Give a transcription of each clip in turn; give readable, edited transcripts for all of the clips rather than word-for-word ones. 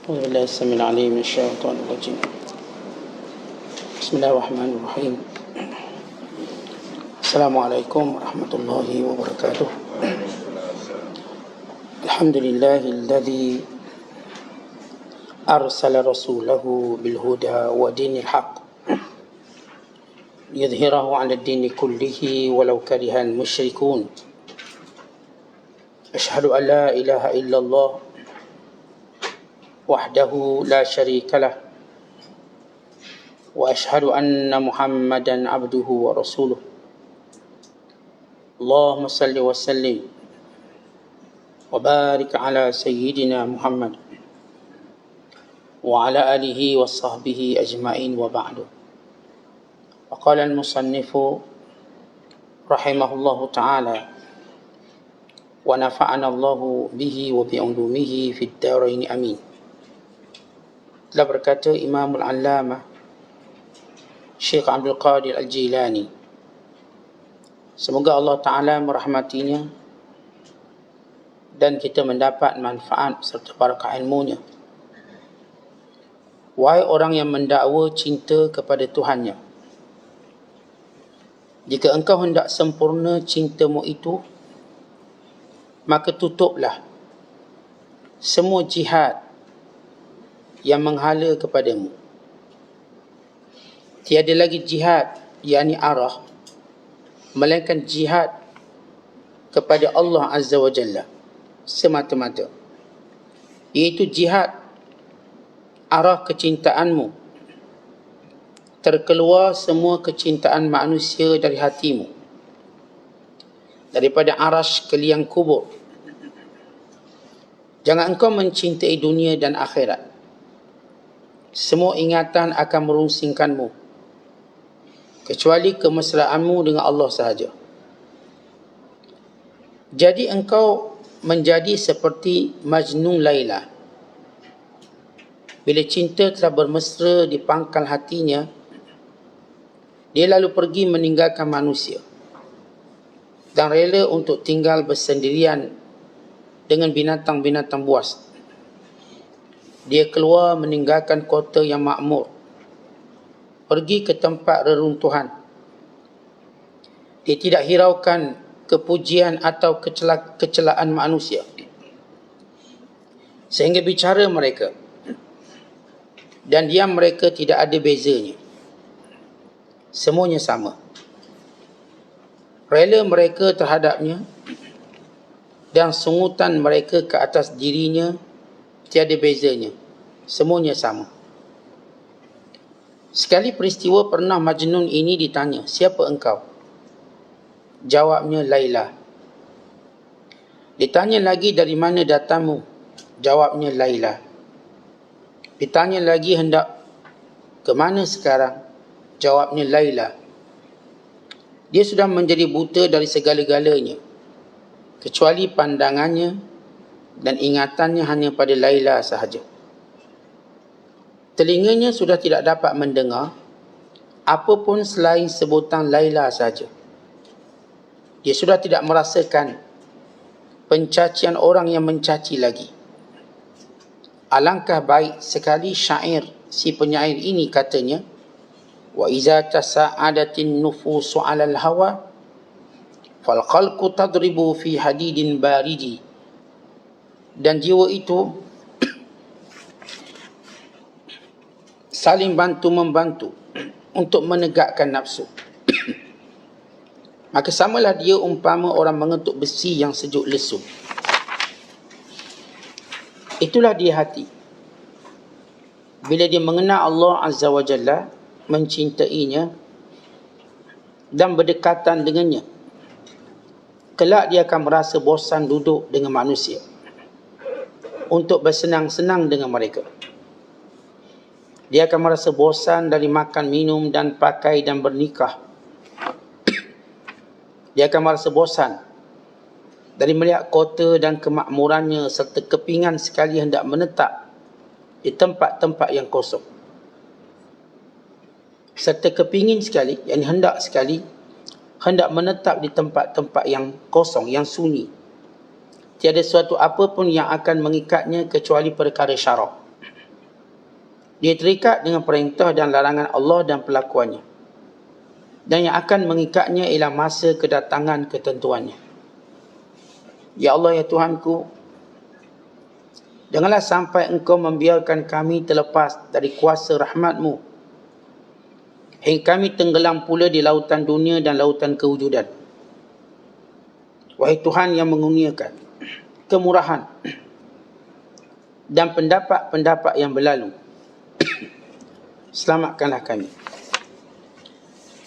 أعوذ بالله السميع العليم من الشيطان الرجيم. بسم الله الرحمن الرحيم. السلام عليكم ورحمة الله وبركاته. الحمد لله الذي أرسل رسوله بالهدى ودين الحق ليظهره على الدين كله ولو كره المشركون. أشهد أن لا إله إلا الله وحده لا شريك له وأشهد أن محمدا عبده ورسوله. اللهم صل وسلم وبارك على سيدنا محمد وعلى آله وصحبه أجمعين وبعد. وقال المصنف رحمه الله تعالى ونفعنا الله به وبعلومه في الدارين آمين. Telah berkata Imam Al-Allamah Syekh Abdul Qadir Al-Jilani, semoga Allah Ta'ala merahmatinya dan kita mendapat manfaat serta barakah ilmunya. Wahai orang yang mendakwa cinta kepada Tuhannya, jika engkau hendak sempurna cintamu itu, maka tutuplah semua jihad yang menghala kepadamu. Tiada lagi jihad, yakni arah, melainkan jihad kepada Allah Azza wa Jalla semata-mata, iaitu jihad arah kecintaanmu, terkeluar semua kecintaan manusia dari hatimu, daripada arash ke liang kubur. Jangan engkau mencintai dunia dan akhirat. Semua ingatan akan merungsingkanmu, kecuali kemesraanmu dengan Allah sahaja. Jadi engkau menjadi seperti Majnun Laila. Bila cinta telah bermesra di pangkal hatinya, dia lalu pergi meninggalkan manusia dan rela untuk tinggal bersendirian dengan binatang-binatang buas. Dia keluar meninggalkan kota yang makmur, pergi ke tempat reruntuhan. Dia tidak hiraukan kepujian atau kecelaan manusia, sehingga bicara mereka dan diam mereka tidak ada bezanya. Semuanya sama. Rela mereka terhadapnya dan sungutan mereka ke atas dirinya tiada bezanya. Semuanya sama. Sekali peristiwa pernah Majnun ini ditanya, siapa engkau? Jawabnya, Laila. Ditanya lagi, dari mana datangmu? Jawabnya, Laila. Ditanya lagi, hendak ke mana sekarang? Jawabnya, Laila. Dia sudah menjadi buta dari segala-galanya, kecuali pandangannya dan ingatannya hanya pada Laila sahaja. Telinganya sudah tidak dapat mendengar apapun selain sebutan Laila sahaja. Dia sudah tidak merasakan pencacian orang yang mencaci lagi. Alangkah baik sekali syair si penyair ini, katanya, wa iza tasa'adatin nufusu 'alal hawa fal khalqu tadribu fi hadidin baridi. Dan jiwa itu saling bantu-membantu untuk menegakkan nafsu. Maka samalah dia umpama orang mengetuk besi yang sejuk lesu. Itulah dia hati. Bila dia mengenal Allah Azza wa Jalla, mencintainya dan berdekatan dengannya, kelak dia akan merasa bosan duduk dengan manusia untuk bersenang-senang dengan mereka. Dia akan merasa bosan dari makan, minum dan pakai dan bernikah. Dia akan merasa bosan dari melihat kota dan kemakmurannya, serta kepingan sekali hendak menetap di tempat-tempat yang kosong. Serta kepingin sekali, yang hendak sekali hendak menetap di tempat-tempat yang kosong, yang sunyi. Tiada suatu apa pun yang akan mengikatnya kecuali perkara syarak. Dia terikat dengan perintah dan larangan Allah dan perlakuannya. Dan yang akan mengikatnya ialah masa kedatangan ketentuannya. Ya Allah, ya Tuhanku, janganlah sampai Engkau membiarkan kami terlepas dari kuasa rahmat-Mu, hingga kami tenggelam pula di lautan dunia dan lautan kewujudan. Wahai Tuhan yang mengurniakan kemurahan dan pendapat-pendapat yang berlalu, selamatkanlah kami.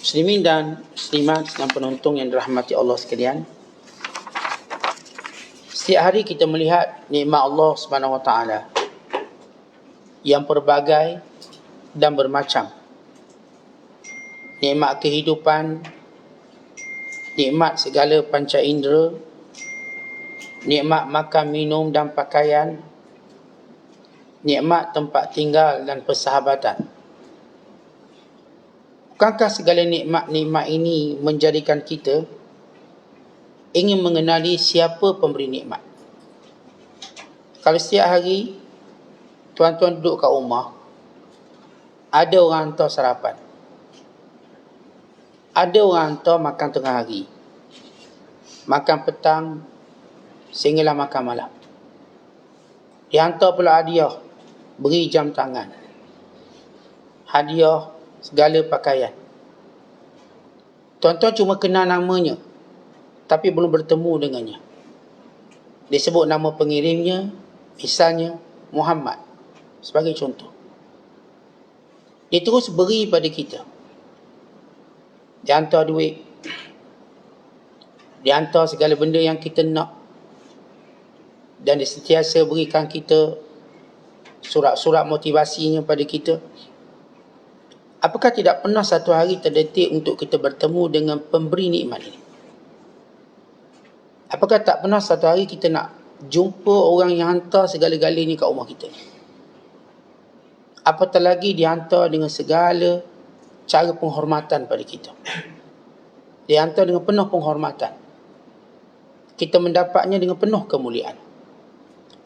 Muslimin dan muslimat dan penonton yang dirahmati Allah sekalian, setiap hari kita melihat nikmat Allah Subhanahu Wa Taala yang pelbagai dan bermacam. Nikmat kehidupan, nikmat segala panca indera, nikmat makan, minum dan pakaian, nikmat tempat tinggal dan persahabatan. Bukankah segala nikmat-nikmat ini menjadikan kita ingin mengenali siapa pemberi nikmat? Kalau setiap hari tuan-tuan duduk kat rumah, ada orang hantar sarapan, ada orang hantar makan tengah hari, makan petang, sehinggalah makan malam. Dia hantar pula hadiah, beri jam tangan, hadiah segala pakaian. Tuan-tuan cuma kenal namanya, tapi belum bertemu dengannya. Dia sebut nama pengirimnya, misalnya Muhammad, sebagai contoh. Dia terus beri pada kita. Dia hantar duit, dia hantar segala benda yang kita nak, dan dia sentiasa berikan kita surat-surat motivasinya pada kita. Apakah tidak pernah satu hari terdetik untuk kita bertemu dengan pemberi nikmat ini? Apakah tak pernah satu hari kita nak jumpa orang yang hantar segala-galanya kat rumah kita? Apatah lagi dihantar dengan segala cara penghormatan pada kita. Dihantar dengan penuh penghormatan. Kita mendapatnya dengan penuh kemuliaan.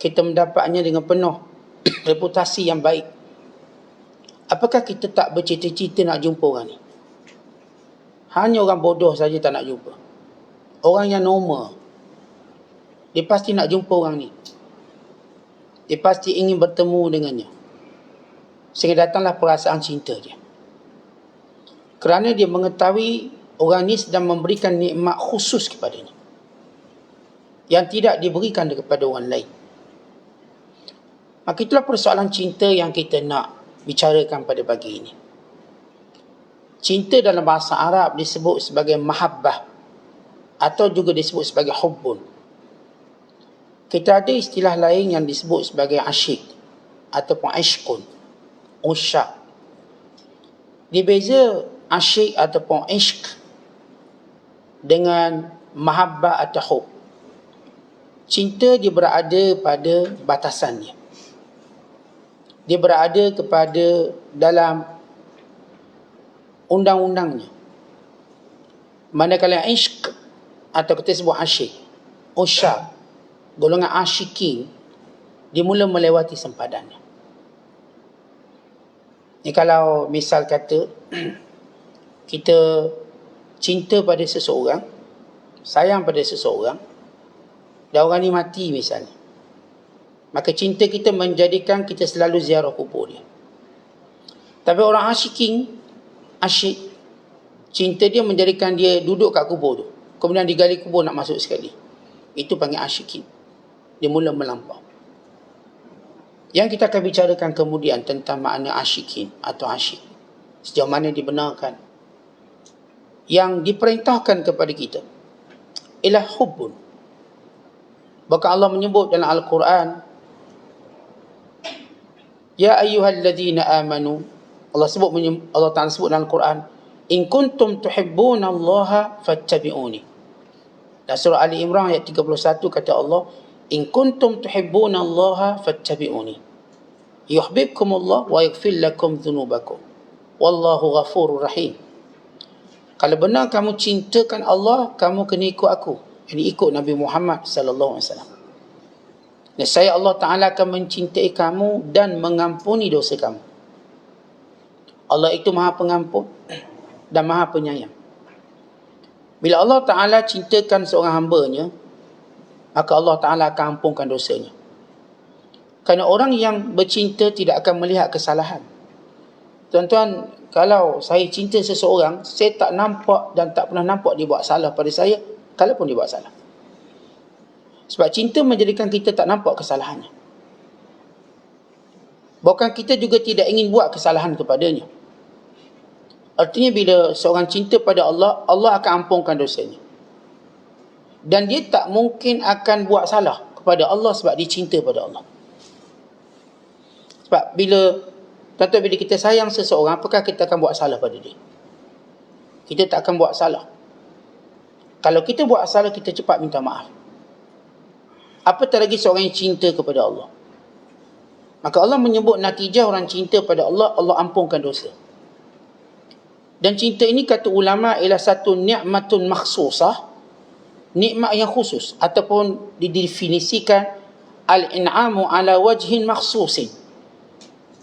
Kita mendapatnya dengan penuh reputasi yang baik. Apakah kita tak bercita-cita nak jumpa orang ni? Hanya orang bodoh saja tak nak jumpa. Orang yang normal, dia pasti nak jumpa orang ni. Dia pasti ingin bertemu dengannya. Sehingga datanglah perasaan cinta dia. Kerana dia mengetahui orang ni sedang memberikan nikmat khusus kepadanya, yang tidak diberikan kepada orang lain. Maka itulah persoalan cinta yang kita nak bicarakan pada pagi ini. Cinta dalam bahasa Arab disebut sebagai mahabbah, atau juga disebut sebagai hubbun. Kita ada istilah lain yang disebut sebagai asyik ataupun ishqun, usyak. Dia beza asyik ataupun ishq dengan mahabbah atau hub. Cinta dia berada pada batasannya. Dia berada kepada dalam undang-undangnya. Manakala ishq atau kita sebut asyik, usyak, golongan asyikin, dia mula melewati sempadannya. Ni kalau misal kata kita cinta pada seseorang, sayang pada seseorang, dan orang ni mati misalnya, maka cinta kita menjadikan kita selalu ziarah kubur dia. Tapi orang asyik, cinta dia menjadikan dia duduk kat kubur tu, kemudian digali kubur nak masuk sekali. Itu panggil asyikin. Dia mula melampau. Yang kita akan bicarakan kemudian tentang makna asyikin atau asyik, sejauh mana dibenarkan. Yang diperintahkan kepada kita ialah hubbun. Bahkan Allah menyebut dalam Al-Quran, ya ayyuhalladzina amanu, Allah Ta'ala sebut dalam Al-Quran, in kuntum tuhibbunallaha fattabi'uni. Dan surah Ali Imran ayat 31 kata Allah, in kuntum tuhibbunallaha fattabi'uni yuhibbukumullah wa yaghfir lakum dhunubakum wallahu ghafurur rahim. Kalau benar kamu cintakan Allah, kamu kena ikut aku. Ini ikut Nabi Muhammad sallallahu alaihi wasallam. Dan saya Allah Ta'ala akan mencintai kamu dan mengampuni dosa kamu. Allah itu Maha Pengampun dan Maha Penyayang. Bila Allah Ta'ala cintakan seorang hambanya, maka Allah Ta'ala akan ampunkan dosanya. Kerana orang yang bercinta tidak akan melihat kesalahan. Tuan-tuan, kalau saya cinta seseorang, saya tak nampak dan tak pernah nampak dia buat salah pada saya, kalaupun dia buat salah. Sebab cinta menjadikan kita tak nampak kesalahannya. Bahkan kita juga tidak ingin buat kesalahan kepadanya. Artinya bila seorang cinta pada Allah, Allah akan ampunkan dosanya. Dan dia tak mungkin akan buat salah kepada Allah sebab dia cinta pada Allah. Sebab bila kita sayang seseorang, apakah kita akan buat salah pada dia? Kita tak akan buat salah. Kalau kita buat salah, kita cepat minta maaf. Apatah lagi seorang yang cinta kepada Allah. Maka Allah menyebut natijah orang cinta pada Allah, Allah ampunkan dosa. Dan cinta ini kata ulama ialah satu nikmatun makhsusah, nikmat yang khusus, ataupun didefinisikan al-in'amu ala wajhin makhsusin,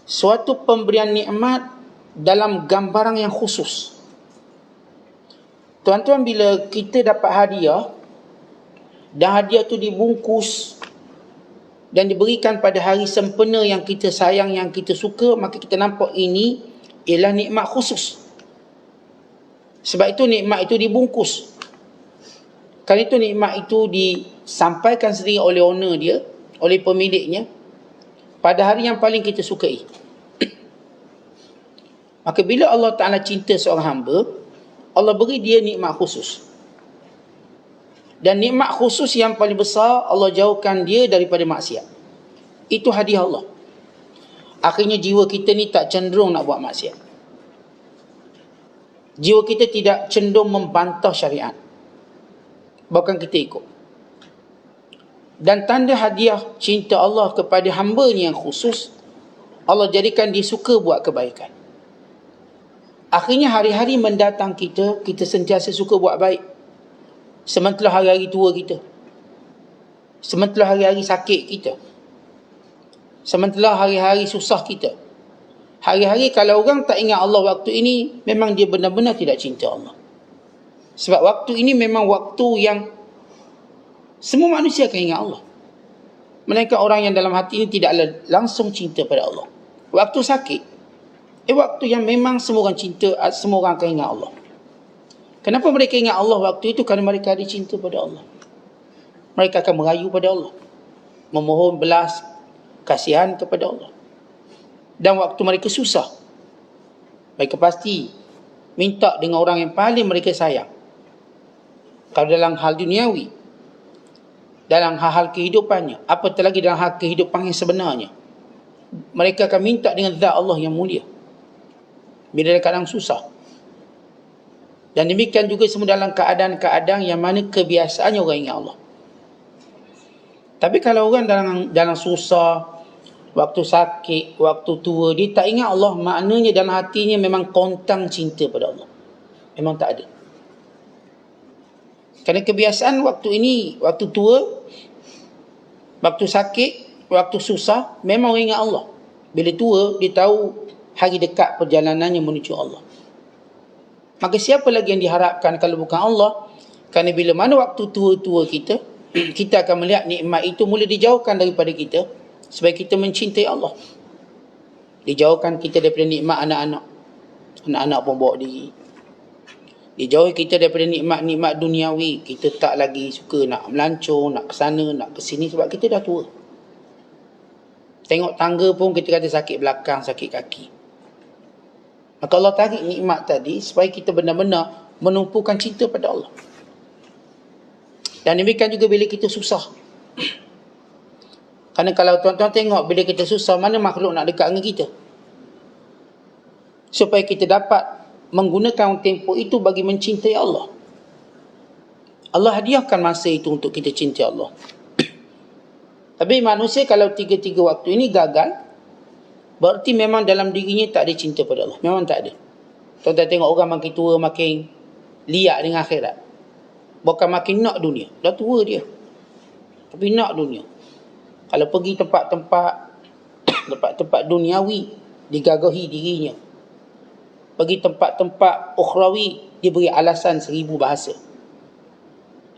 suatu pemberian nikmat dalam gambaran yang khusus. Tuan-tuan, bila kita dapat hadiah dan hadiah tu dibungkus dan diberikan pada hari sempena yang kita sayang, yang kita suka, maka kita nampak ini ialah nikmat khusus. Sebab itu nikmat itu dibungkus. Kerana itu nikmat itu disampaikan sendiri oleh owner dia, oleh pemiliknya, pada hari yang paling kita sukai. Maka bila Allah Ta'ala cinta seorang hamba, Allah beri dia nikmat khusus. Dan nikmat khusus yang paling besar, Allah jauhkan dia daripada maksiat. Itu hadiah Allah. Akhirnya jiwa kita ni tak cenderung nak buat maksiat. Jiwa kita tidak cenderung membantah syariat. Bahkan kita ikut. Dan tanda hadiah cinta Allah kepada hamba-Nya yang khusus, Allah jadikan dia suka buat kebaikan. Akhirnya hari-hari mendatang kita sentiasa suka buat baik. Sementara hari-hari tua kita, sementara hari-hari sakit kita, sementara hari-hari susah kita, hari-hari kalau orang tak ingat Allah waktu ini, memang dia benar-benar tidak cinta Allah. Sebab waktu ini memang waktu yang semua manusia akan ingat Allah. Melainkan orang yang dalam hati ini tidak langsung cinta pada Allah. Waktu sakit, waktu yang memang semua orang cinta, semua orang akan ingat Allah. Kenapa mereka ingat Allah waktu itu? Kerana mereka ada cinta pada Allah. Mereka akan merayu pada Allah, memohon belas kasihan kepada Allah. Dan waktu mereka susah, mereka pasti minta dengan orang yang paling mereka sayang. Kalau dalam hal duniawi, dalam hal-hal kehidupannya, apatah lagi dalam hal kehidupan yang sebenarnya, mereka akan minta dengan zat Allah yang mulia bila dalam keadaan susah. Dan demikian juga semua dalam keadaan-keadaan yang mana kebiasaannya orang ingat Allah. Tapi kalau orang dalam susah, waktu sakit, waktu tua, dia tak ingat Allah, maknanya dalam hatinya memang kontang cinta pada Allah. Memang tak ada. Kerana kebiasaan waktu ini, waktu tua, waktu sakit, waktu susah, memang orang ingat Allah. Bila tua, dia tahu hari dekat perjalanannya menuju Allah. Maka siapa lagi yang diharapkan kalau bukan Allah? Kerana bila mana waktu tua-tua kita, kita akan melihat nikmat itu mula dijauhkan daripada kita, supaya kita mencintai Allah. Dijauhkan kita daripada nikmat anak-anak. Anak-anak pun bawa diri. Dijauhi kita daripada nikmat-nikmat duniawi. Kita tak lagi suka nak melancong, nak ke sana, nak ke sini, sebab kita dah tua. Tengok tangga pun kita kata sakit belakang, sakit kaki. Maka Allah tarik nikmat tadi supaya kita benar-benar menumpukan cinta pada Allah. Dan demikian juga bila kita susah. Kerana kalau tuan-tuan tengok, bila kita susah, mana makhluk nak dekat dengan kita? Supaya kita dapat menggunakan tempoh itu bagi mencintai Allah. Allah hadiahkan masa itu untuk kita cintai Allah. Tapi manusia kalau tiga-tiga waktu ini gagal, berarti memang dalam dirinya tak ada cinta pada Allah. Memang tak ada. Tuan-tuan tengok orang makin tua, makin liak dengan akhirat. Bukan makin nak dunia. Dah tua dia, tapi nak dunia. Kalau pergi tempat-tempat duniawi, digagahi dirinya. pergi tempat-tempat ukhrawi, dia beri alasan 1000 bahasa.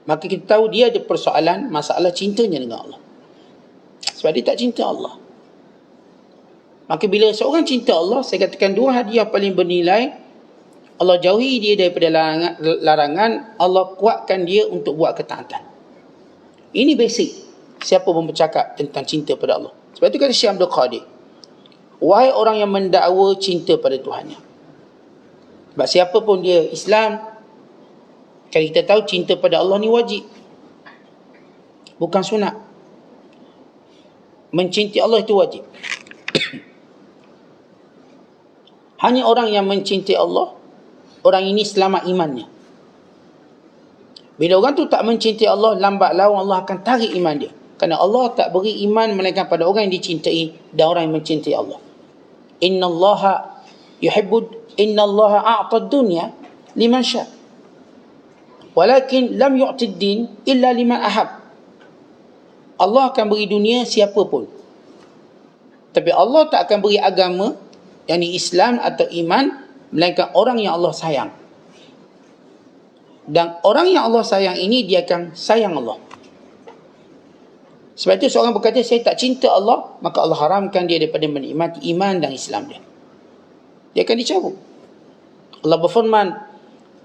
Maka kita tahu dia ada persoalan, masalah cintanya dengan Allah. Sebab dia tak cinta Allah. Maka bila seorang cinta Allah, saya katakan dua hadiah paling bernilai. Allah jauhi dia daripada larangan, Allah kuatkan dia untuk buat ketaatan. Ini basic siapa pun bercakap tentang cinta pada Allah. Sebab itu kata Syekh Abdul Qadir, wahai orang yang mendakwa cinta pada Tuhannya. Sebab siapa pun dia Islam, kalau kita tahu cinta pada Allah ni wajib, bukan sunat. Mencintai Allah itu wajib. Hanya orang yang mencintai Allah, orang ini selamat imannya. Bila orang tu tak mencintai Allah, lambat laun Allah akan tarik iman dia. Kerana Allah tak beri iman melainkan pada orang yang dicintai dan orang yang mencintai Allah. Innallaha a'ta ad-dunya liman sya'. Walakin lam yu'ti ad-din illa liman ahab. Allah akan beri dunia siapa pun. Tapi Allah tak akan beri agama, yakni Islam atau iman, melainkan orang yang Allah sayang. Dan orang yang Allah sayang ini, dia akan sayang Allah. Sebab itu seorang berkata, saya tak cinta Allah, maka Allah haramkan dia daripada menikmati iman dan Islam dia. Dia akan dicabut. Allah berfirman,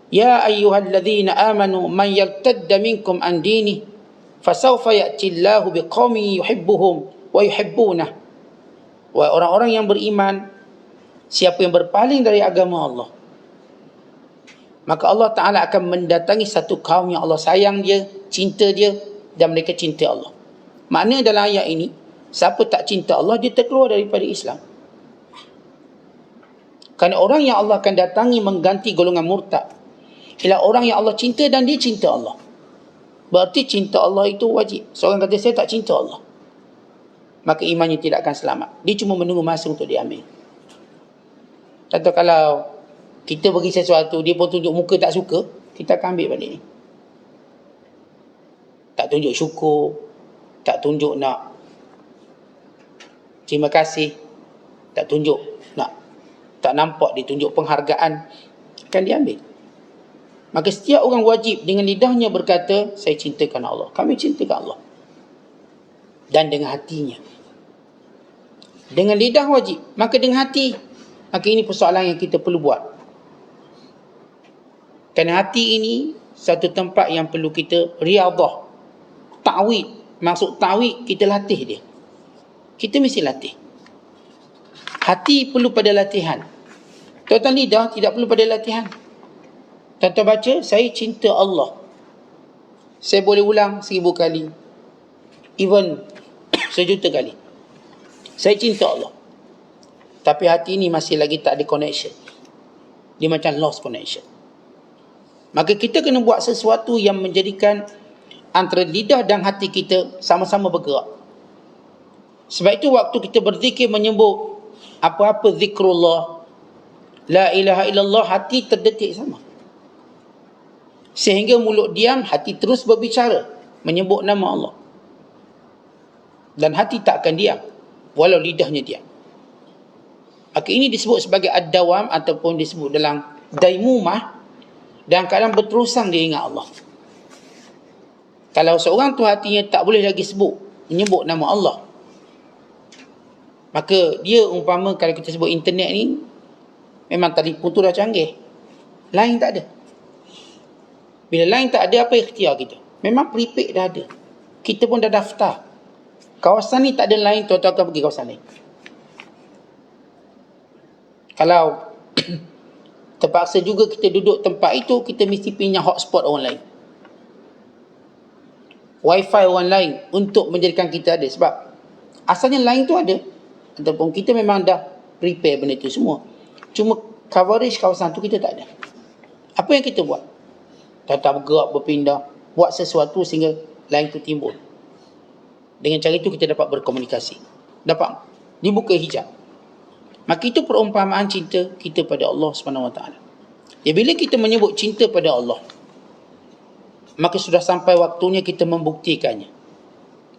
Ya ayyuhalladzina amanu man yartadda minkum an dinihi fasawfa ya'tillahu biqaumin yuhibbuhum wa yuhibbunah. Wahai orang-orang yang beriman, siapa yang berpaling dari agama Allah, maka Allah Ta'ala akan mendatangi satu kaum yang Allah sayang dia, cinta dia, dan mereka cinta Allah. Makna dalam ayat ini, siapa tak cinta Allah, dia terkeluar daripada Islam. Kerana orang yang Allah akan datangi mengganti golongan murtad ialah orang yang Allah cinta dan dia cinta Allah. Berarti cinta Allah itu wajib. Seorang kata, saya tak cinta Allah, maka imannya tidak akan selamat. Dia cuma menunggu masa untuk diambil. Contoh, kalau kita bagi sesuatu, dia pun tunjuk muka tak suka, kita akan ambil balik ni. Tak tunjuk syukur, tak tunjuk nak terima kasih, tak tunjuk nak, tak nampak dia tunjuk penghargaan, akan diambil. Maka setiap orang wajib dengan lidahnya berkata, saya cintakan Allah, kami cintakan Allah. Dan dengan hatinya. Dengan lidah wajib, maka dengan hati. Maka ini persoalan yang kita perlu buat. Kerana hati ini satu tempat yang perlu kita riadah, ta'wid. Maksud ta'wid, kita latih dia. Kita mesti latih. Hati perlu pada latihan. Tuan-tuan, lidah tidak perlu pada latihan. Tuan-tuan baca, saya cinta Allah, saya boleh ulang 1000 kali, even 1,000,000 kali. Saya cinta Allah. Tapi hati ini masih lagi tak ada connection. Dia macam lost connection. Maka kita kena buat sesuatu yang menjadikan antara lidah dan hati kita sama-sama bergerak. Sebab itu waktu kita berzikir menyebut apa-apa zikrullah, la ilaha illallah, hati terdetik sama. Sehingga mulut diam, hati terus berbicara, menyebut nama Allah. Dan hati tak akan diam, walau lidahnya diam. Maka ini disebut sebagai ad-dawam, ataupun disebut dalam daimumah, dalam keadaan berterusan dia ingat Allah. Kalau seorang tu hatinya tak boleh lagi menyebut nama Allah, maka dia umpama, kalau kita sebut internet ni, memang telefon tu dah canggih, line tak ada. Bila line tak ada, apa ikhtiar kita? Memang prepaid dah ada, kita pun dah daftar. Kawasan ni tak ada line, tuan-tuan akan pergi kawasan lain. Kalau terpaksa juga kita duduk tempat itu, kita mesti pinjam hotspot orang lain, wifi orang lain, untuk menjadikan kita ada. Sebab asalnya line tu ada, ataupun kita memang dah prepare benda tu semua, cuma coverage kawasan tu kita tak ada. Apa yang kita buat? Tetap bergerak, berpindah, buat sesuatu sehingga line tu timbul. Dengan cara itu kita dapat berkomunikasi, dapat dibuka hijab. Maka itu perumpamaan cinta kita pada Allah SWT. Ya, bila kita menyebut cinta pada Allah, maka sudah sampai waktunya kita membuktikannya.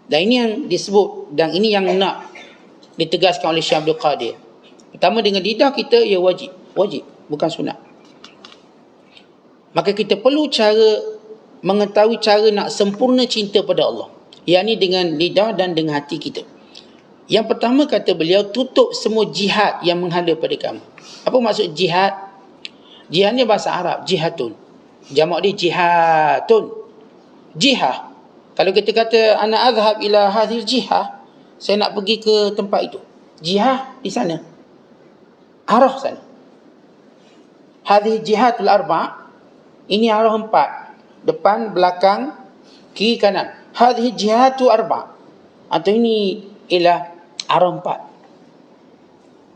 Dan ini yang disebut, dan ini yang nak ditegaskan oleh Syekh Abdul Qadir. Pertama, dengan lidah kita, ia wajib. bukan sunat. Maka kita perlu mengetahui cara nak sempurna cinta pada Allah, yakni dengan lidah dan dengan hati kita. Yang pertama kata beliau, tutup semua jihad yang menghala pada kamu. Apa maksud jihad? Jihad ni bahasa Arab, jihatun. Jamak dia jihatun. Jihah. Kalau kita kata ana azhab ila hadhil jihah, saya nak pergi ke tempat itu. Jihah di sana. Arah sana. Hadhil jihatul arba', ini arah 4. Depan, belakang, kiri, kanan. Hadhil jihatu arba'. Atau ini ialah arah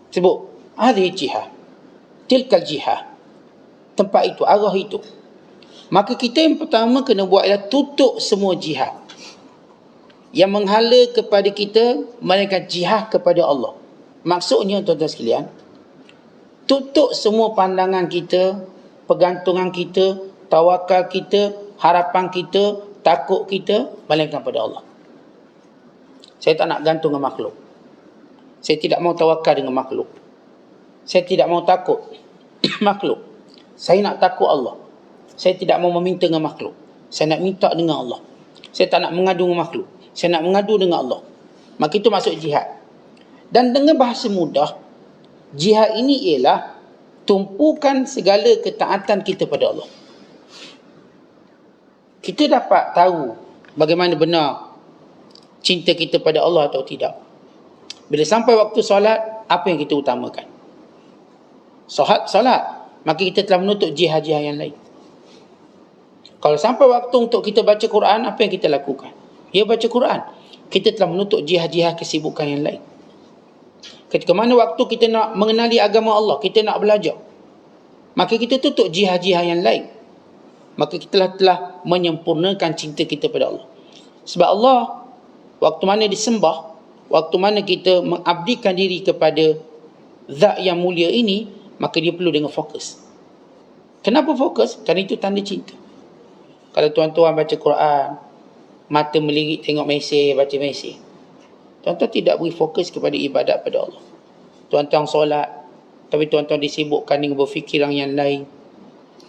4. Sebut. Hadhil jihah. Tilkal jihah. Tempat itu, arah itu. Maka kita yang pertama kena buat ialah tutup semua jihad yang menghala kepada kita, melainkan jihad kepada Allah. Maksudnya tuan-tuan sekalian, tutup semua pandangan kita, pergantungan kita, tawakal kita, harapan kita, takut kita, melainkan pada Allah. Saya tak nak gantung dengan makhluk. Saya tidak mau tawakal dengan makhluk. Saya tidak mau takut makhluk. Saya nak takut Allah. Saya tidak mau meminta dengan makhluk. Saya nak minta dengan Allah. Saya tak nak mengadu dengan makhluk. Saya nak mengadu dengan Allah. Maka itu maksud jihad. Dan dengan bahasa mudah, jihad ini ialah tumpukan segala ketaatan kita pada Allah. Kita dapat tahu bagaimana benar cinta kita pada Allah atau tidak. Bila sampai waktu solat, apa yang kita utamakan? Solat. Maka kita telah menutup jihad-jihad yang lain. Kalau sampai waktu untuk kita baca Quran, apa yang kita lakukan? Ya, baca Quran. Kita telah menutup jihad-jihad kesibukan yang lain. Ketika mana waktu kita nak mengenali agama Allah, kita nak belajar, maka kita tutup jihad-jihad yang lain. Maka kita telah menyempurnakan cinta kita pada Allah. Sebab Allah, waktu mana disembah, waktu mana kita mengabdikan diri kepada zat yang mulia ini, maka dia perlu dengan fokus. Kenapa fokus? Kerana itu tanda cinta. Kalau tuan-tuan baca Quran, mata melirik tengok mesej, baca mesej, tuan-tuan tidak beri fokus kepada ibadat pada Allah. Tuan-tuan solat, tapi tuan-tuan disibukkan dengan berfikiran yang lain.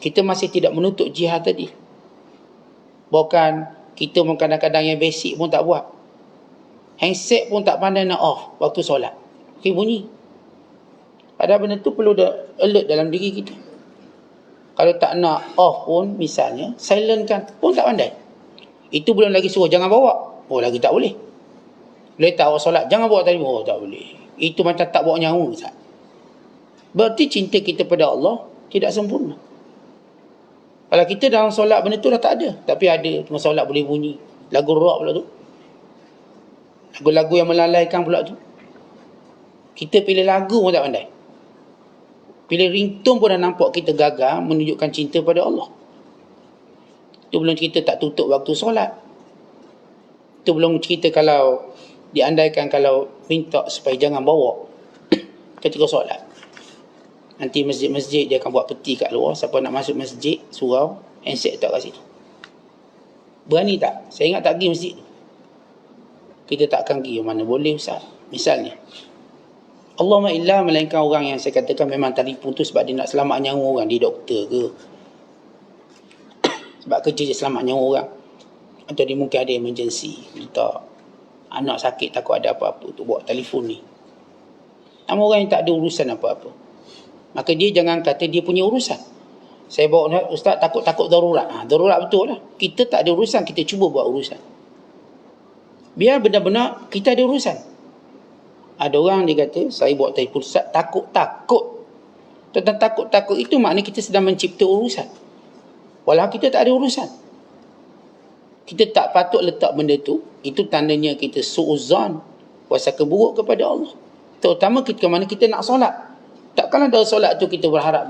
Kita masih tidak menutup jihad tadi. Bahkan kita pun kadang-kadang yang basic pun tak buat. Handset pun tak pandai nak off waktu solat. Okay, bunyi. Padahal benda tu perlu alert dalam diri kita. Kalau tak nak off pun, misalnya, silentkan pun tak pandai. Itu belum lagi suruh jangan bawa. Oh, lagi tak boleh. Boleh tak awak solat, jangan bawa telefon. Oh, tak boleh. Itu macam tak bawa nyawa, Ustaz. Berarti cinta kita pada Allah tidak sempurna. Kalau kita dalam solat, benda tu dah tak ada. Tapi ada, tengah solat boleh bunyi. Lagu rock pula tu. Lagu-lagu yang melalaikan pula tu. Kita pilih lagu pun tak pandai. Pilih ringtone pun dah nampak kita gagal menunjukkan cinta pada Allah. Itu belum cerita tak tutup waktu solat. Itu belum cerita kalau diandaikan kalau minta supaya jangan bawa ketika solat. Nanti masjid-masjid dia akan buat peti kat luar. Siapa nak masuk masjid, surau, handset letak kat situ. Berani tak? Saya ingat tak pergi masjid. Kita tak akan pergi. Mana boleh, Ustaz? Misalnya, Allahumma illa, melainkan orang yang saya katakan memang telefon tu sebab dia nak selamat nyawa orang. Dia doktor ke? Sebab kerja dia selamat nyawa orang. Atau dia mungkin ada emergency. Minta anak sakit takut ada apa-apa tu buat telefon ni. Nama orang yang tak ada urusan apa-apa. Maka dia jangan kata dia punya urusan. Saya bawa Ustaz takut darurat. Darurat betul lah. Kita tak ada urusan, kita cuba buat urusan. Biar benar-benar kita ada urusan. Ada orang dia kata, saya buat telefon Ustaz takut. Tentang takut itu maknanya kita sedang mencipta urusan. Walau kita tak ada urusan. Kita tak patut letak benda tu. Itu tandanya kita su'uzan, wasaka buruk kepada Allah. Terutama ketika mana kita nak solat. Takkanlah dalam solat tu kita berharap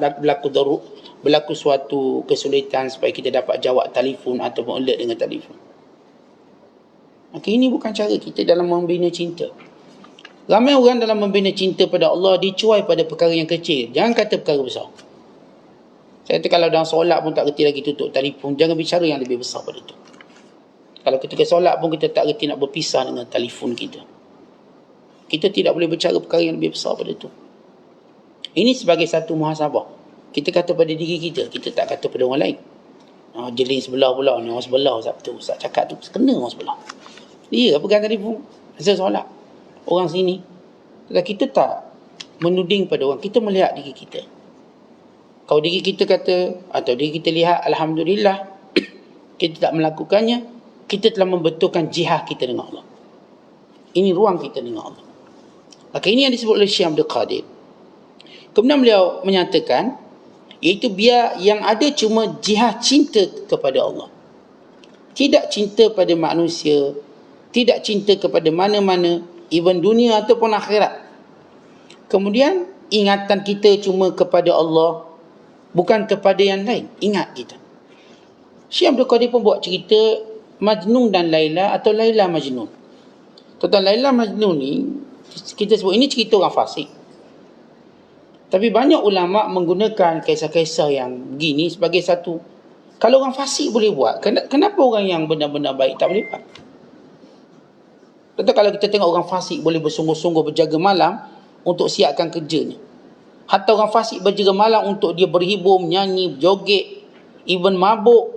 berlaku suatu kesulitan supaya kita dapat jawab telefon ataupun alert dengan telefon. Maka ini bukan cara kita dalam membina cinta. Ramai orang dalam membina cinta pada Allah dicuai pada perkara yang kecil. Jangan kata perkara besar. Saya kata kalau dalam solat pun tak reti lagi tutup telefon, jangan bicara yang lebih besar pada itu. Kalau ketika solat pun kita tak reti nak berpisah dengan telefon kita. Kita tidak boleh bicara perkara yang lebih besar pada itu. Ini sebagai satu muhasabah. Kita kata pada diri kita, kita tak kata pada orang lain. Jeling sebelah pula ni, orang sebelah Ustaz cakap tu kena orang sebelah. Dia pegang telefon, saya solat orang sini. Tetapi kita tak menuding pada orang, kita melihat diri kita. Kalau diri kita kata atau diri kita lihat alhamdulillah, kita tak melakukannya, kita telah membetulkan jihad kita dengan Allah. Ini ruang kita dengan Allah. Maka ini yang disebut oleh Syekh Abdul Qadir. Kemudian beliau menyatakan, iaitu biar yang ada cuma jihad cinta kepada Allah. Tidak cinta pada manusia, tidak cinta kepada mana-mana, even dunia ataupun akhirat. Kemudian ingatan kita cuma kepada Allah, bukan kepada yang lain. Ingat kita. Syekh Abdul Qadir pun buat cerita Majnun dan Laila atau Laila Majnun. Tentang Laila Majnun ni, kita sebut ini cerita orang fasik. Tapi banyak ulama menggunakan kisah-kisah yang begini sebagai satu. Kalau orang fasik boleh buat, kenapa orang yang benar-benar baik tak boleh buat? Tentu kalau kita tengok orang fasik boleh bersungguh-sungguh berjaga malam untuk siapkan kerjanya. Hatta orang fasik berjaga malam untuk dia berhibur, menyanyi, joget, even mabuk.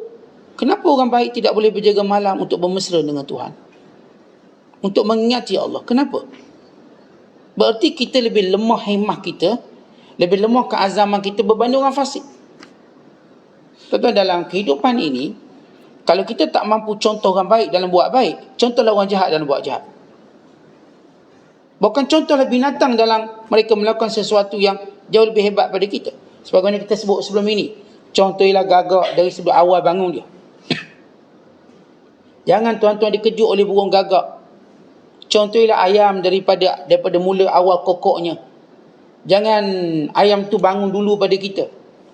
Kenapa orang baik tidak boleh berjaga malam untuk bermesra dengan Tuhan? Untuk mengingati Allah. Kenapa? Berarti kita lebih lemah himmah kita, lebih lemah keazaman kita berbanding orang fasik. Tentu dalam kehidupan ini, kalau kita tak mampu contoh orang baik dalam buat baik, contohlah orang jahat dalam buat jahat. Bukan contohlah binatang dalam mereka melakukan sesuatu yang jauh lebih hebat pada kita. Sebagaimana kita sebut sebelum ini, contohlah gagak dari sebelum awal bangun dia. Jangan tuan-tuan dikejut oleh burung gagak. Contohlah ayam daripada mula awal kokoknya. Jangan ayam tu bangun dulu pada kita.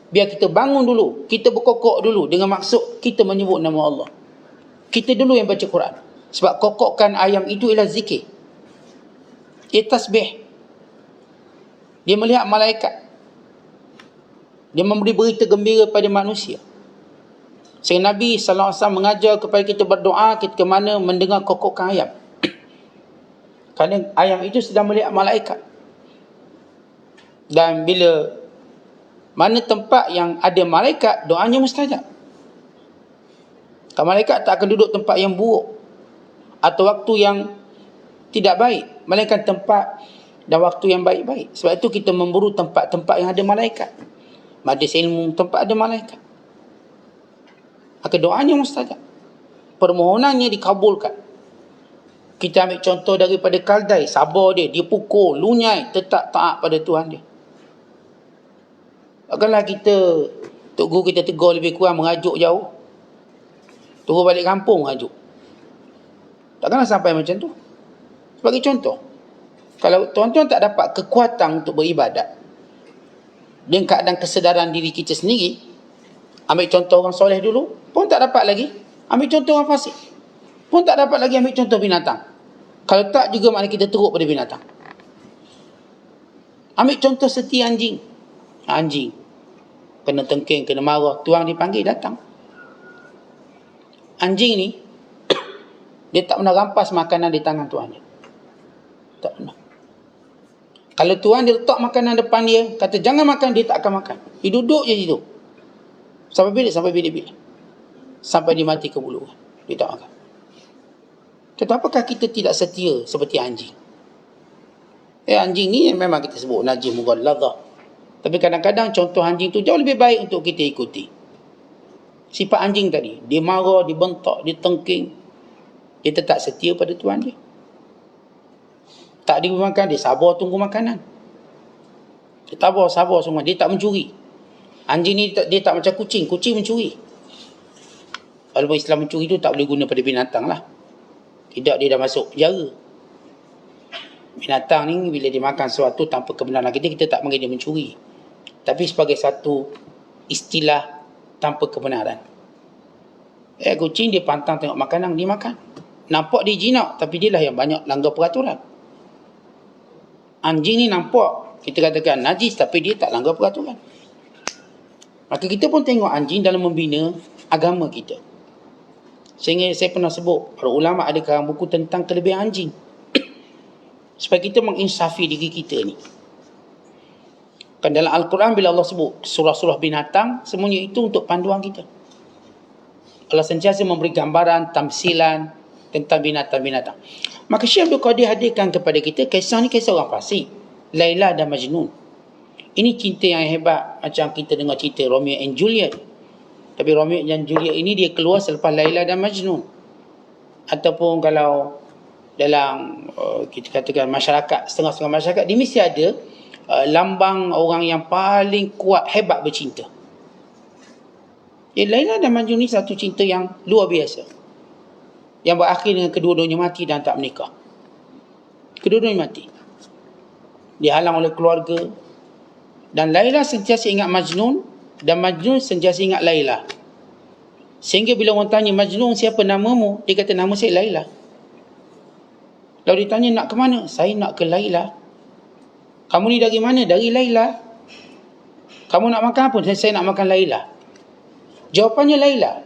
Biar kita bangun dulu, kita berkokok dulu dengan maksud kita menyebut nama Allah. Kita dulu yang baca Quran. Sebab kokokkan ayam itu ialah zikir. Ia tasbih. Dia melihat malaikat. Dia memberi berita gembira pada manusia. Sehingga Nabi SAW mengajar kepada kita berdoa ketika mana mendengar kokokkan ayam. Kerana ayam itu sedang melihat malaikat. Dan bila mana tempat yang ada malaikat, doanya mustajab. Kalau malaikat tak akan duduk tempat yang buruk atau waktu yang tidak baik, melainkan tempat dan waktu yang baik-baik. Sebab itu kita memburu tempat-tempat yang ada malaikat. Majlis ilmu, tempat ada malaikat. Maka doanya mustajab. Permohonannya dikabulkan. Kita ambil contoh daripada Kaldai, sabar dia pukul, lunyai, tetap taat pada Tuhan dia. Takkanlah kita, tok guru kita tegur lebih kurang mengajuk jauh, turun balik kampung mengajuk. Takkanlah sampai macam tu. Sebagai contoh, kalau tuan-tuan tak dapat kekuatan untuk beribadat dengan keadaan kesedaran diri kita sendiri, ambil contoh orang soleh dulu, pun tak dapat lagi. Ambil contoh orang fasik, pun tak dapat lagi. Ambil contoh binatang. Kalau tak juga maknanya kita teruk pada binatang. Ambil contoh seti anjing. Anjing kena tengking, kena marah, tuang dipanggil datang. Anjing ni dia tak pernah rampas makanan di tangan tuannya. Tak pernah. Kalau tuan dia letak makanan depan dia, kata jangan makan, dia tak akan makan. Dia duduk je situ. Sampai bila? Sampai dia mati ke bulu. Dia tak makan. Kata apakah kita tidak setia seperti anjing? Anjing ni memang kita sebut najis mughalladhah. Tapi kadang-kadang contoh anjing tu jauh lebih baik untuk kita ikuti. Sifat anjing tadi, dia marah, dia bentak, dia tengking, dia tetap setia pada tuan dia. Tak diberi makan, dia sabar tunggu makanan. Dia sabar semua, dia tak mencuri. Anjing ni dia tak macam kucing mencuri. Kalau Islam mencuri tu tak boleh guna pada binatang lah. Tidak, dia dah masuk penjara. Binatang ni bila dia makan sesuatu tanpa kebenaran kita tak panggil dia mencuri. Tapi sebagai satu istilah tanpa kebenaran. Kucing dia pantang tengok makanan, dia makan. Nampak dia jinak, tapi dia lah yang banyak langgar peraturan. Anjing ni nampak kita katakan najis, tapi dia tak langgar peraturan. Maka kita pun tengok anjing dalam membina agama kita. Sehingga saya pernah sebut, para ulama ada karang buku tentang kelebihan anjing. Supaya kita menginsafi diri kita ni. Kan dalam Al-Quran bila Allah sebut surah-surah binatang, semuanya itu untuk panduan kita. Allah sentiasa memberi gambaran, tamsilan tentang binatang-binatang. Maka Syekh Abdul Qadir hadirkan kepada kita kisah ni kisah orang fasik, Laila dan Majnun. Ini cinta yang hebat, macam kita dengar cerita Romeo and Juliet. Tapi Romeo dan Juliet ini dia keluar selepas Laila dan Majnun. Ataupun kalau dalam kita katakan masyarakat, setengah-setengah masyarakat, dia mesti ada lambang orang yang paling kuat, hebat bercinta. Laila dan Majnun ni satu cinta yang luar biasa, yang berakhir dengan kedua-duanya mati dan tak menikah. Kedua-duanya mati, dihalang oleh keluarga. Dan Laila sentiasa ingat Majnun, dan Majnun sentiasa ingat Laila. Sehingga bila orang tanya, Majnun, siapa namamu? Dia kata, nama saya Laila. Lalu ditanya, nak ke mana? Saya nak ke Laila. Kamu ni dari mana? Dari Laila. Kamu nak makan apa? Saya nak makan Laila. Jawapannya Laila.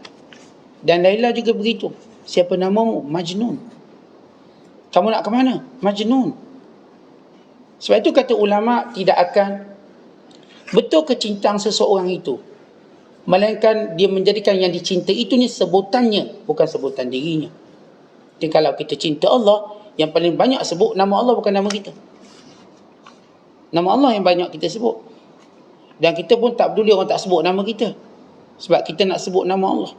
Dan Laila juga begitu. Siapa namamu? Majnun. Kamu nak ke mana? Majnun. Sebab itu kata ulama, tidak akan betul kecintaan seseorang itu, melainkan dia menjadikan yang dicinta itu ni sebutannya, bukan sebutan dirinya. Jadi kalau kita cinta Allah, yang paling banyak sebut nama Allah, bukan nama kita. Nama Allah yang banyak kita sebut. Dan kita pun tak peduli orang tak sebut nama kita, sebab kita nak sebut nama Allah.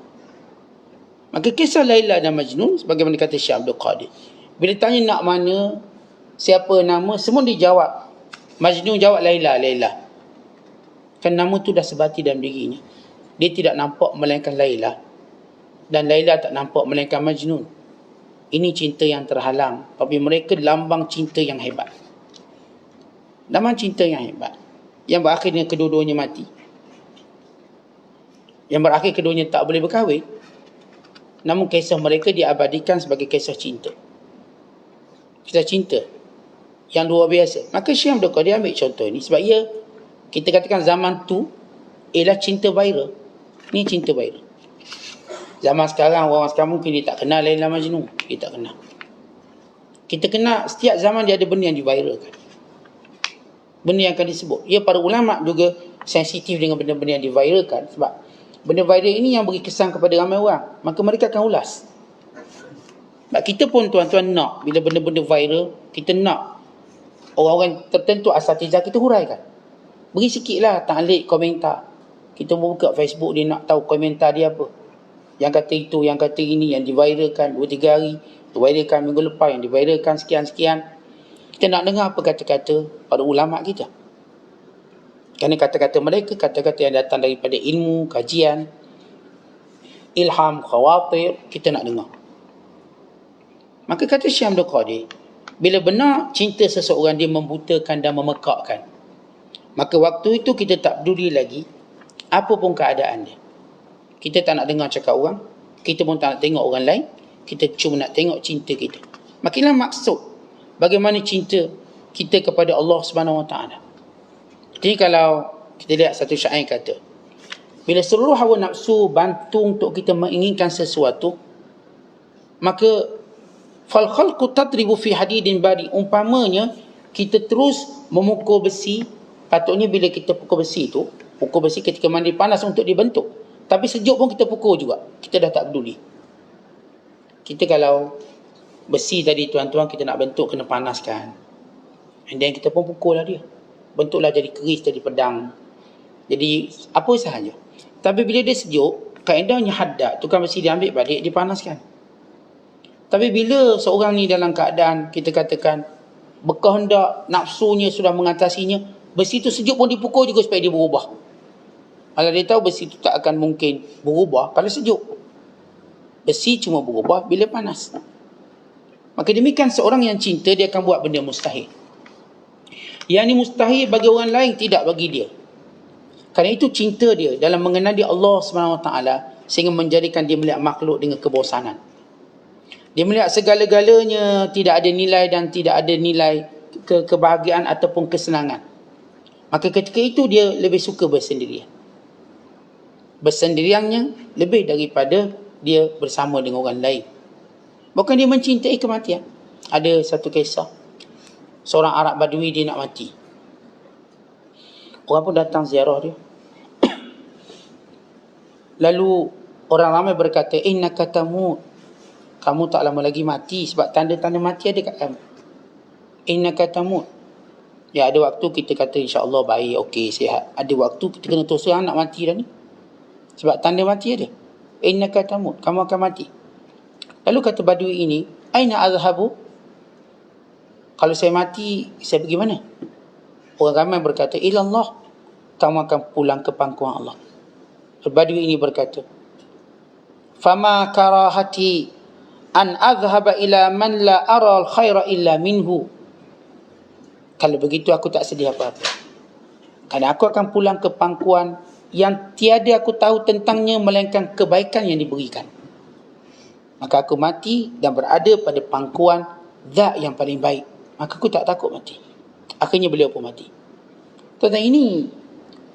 Maka kisah Laila dan Majnun, sebagaimana kata Syekh Abdul Qadir, bila tanya nak mana, siapa nama, semua dijawab. Majnun jawab Laila, Laila. Kan nama tu dah sebati dalam dirinya. Dia tidak nampak melainkan Laila, dan Laila tak nampak melainkan Majnun. Ini cinta yang terhalang, tapi mereka lambang cinta yang hebat. Lambang cinta yang hebat, yang berakhir dengan kedua-duanya mati, yang berakhir keduanya tak boleh berkahwin. Namun kisah mereka diabadikan sebagai kisah cinta. Kisah cinta yang luar biasa. Maka Syekh Abdul Qadir ambil contoh ini sebab kita katakan zaman tu ialah cinta viral. Ni cinta viral. Zaman sekarang, orang sekarang mungkin dia tak kenal Laila Majnun. Dia tak kenal. Kita kenal, setiap zaman dia ada benda yang diviralkan, benda yang akan disebut. Para ulama juga sensitif dengan benda-benda yang diviralkan, sebab benda viral ini yang beri kesan kepada ramai orang, maka mereka akan ulas. Sebab kita pun tuan-tuan nak, bila benda-benda viral, kita nak orang-orang tertentu asatizah kita huraikan. Beri sikit lah ta'liq, komentar. Kita buka Facebook, dia nak tahu komentar dia apa. Yang kata itu, yang kata ini, yang diviralkan 2-3 hari, diviralkan minggu lepas, yang diviralkan sekian-sekian. Kita nak dengar apa kata-kata para ulama kita. Kerana kata-kata mereka, kata-kata yang datang daripada ilmu, kajian, ilham, khawatir, kita nak dengar. Maka kata Syekh Abdul Qadir, bila benar cinta seseorang dia membutakan dan memekakkan, maka waktu itu kita tak peduli lagi apa pun keadaan dia. Kita tak nak dengar cakap orang, kita pun tak nak tengok orang lain, kita cuma nak tengok cinta kita. Makinlah maksud bagaimana cinta kita kepada Allah Subhanahu Wa Taala. Jadi kalau kita lihat satu syair kata, bila seluruh hawa nafsu bantu untuk kita menginginkan sesuatu, maka fal khalqu tadribu fi hadidin bari, umpamanya kita terus memukul besi. Patutnya bila kita pukul besi tu, pukul besi ketika mandi panas untuk dibentuk, tapi sejuk pun kita pukul juga, kita dah tak peduli. Kita kalau besi tadi tuan-tuan kita nak bentuk, kena panaskan, and then kita pun pukul lah dia, bentuklah jadi keris, jadi pedang, jadi apa sahaja. Tapi bila dia sejuk, kaedahnya haddad, tukang besi dia ambil balik, dipanaskan. Tapi bila seorang ni dalam keadaan kita katakan berkehendak, nafsunya sudah mengatasinya, besi itu sejuk pun dipukul juga supaya dia berubah. Kalau dia tahu besi itu tak akan mungkin berubah kalau sejuk. Besi cuma berubah bila panas. Maka demikian seorang yang cinta, dia akan buat benda mustahil. Yang ini mustahil bagi orang lain, tidak bagi dia. Kerana itu cinta dia dalam mengenali Allah SWT, sehingga menjadikan dia melihat makhluk dengan kebosanan. Dia melihat segala-galanya tidak ada nilai dan tidak ada nilai kebahagiaan ataupun kesenangan. Maka ketika itu dia lebih suka bersendirian. Bersendiriannya lebih daripada dia bersama dengan orang lain. Bukan dia mencintai kematian. Ada satu kisah, seorang Arab Badui dia nak mati. Orang pun datang ziarah dia. Lalu orang ramai berkata, innaka tamut, kamu tak lama lagi mati. Sebab tanda-tanda mati ada kat kamu. Innaka tamut. Ya, ada waktu kita kata insya-Allah baik, okey, sihat. Ada waktu kita kena terus nak mati dah ni. Sebab tanda mati ada. Innaka tamut, kamu akan mati. Lalu kata badui ini, aina azhabu? Kalau saya mati, saya pergi mana? Orang ramai berkata, ilallah, kamu akan pulang ke pangkuan Allah. Badui ini berkata, fama karahati an azhaba ila man la ara al khaira illa minhu. Kalau begitu aku tak sedih apa-apa. Kerana aku akan pulang ke pangkuan yang tiada aku tahu tentangnya melainkan kebaikan yang diberikan. Maka aku mati dan berada pada pangkuan zat yang paling baik. Maka aku tak takut mati. Akhirnya beliau pun mati. Tuan-tuan, ini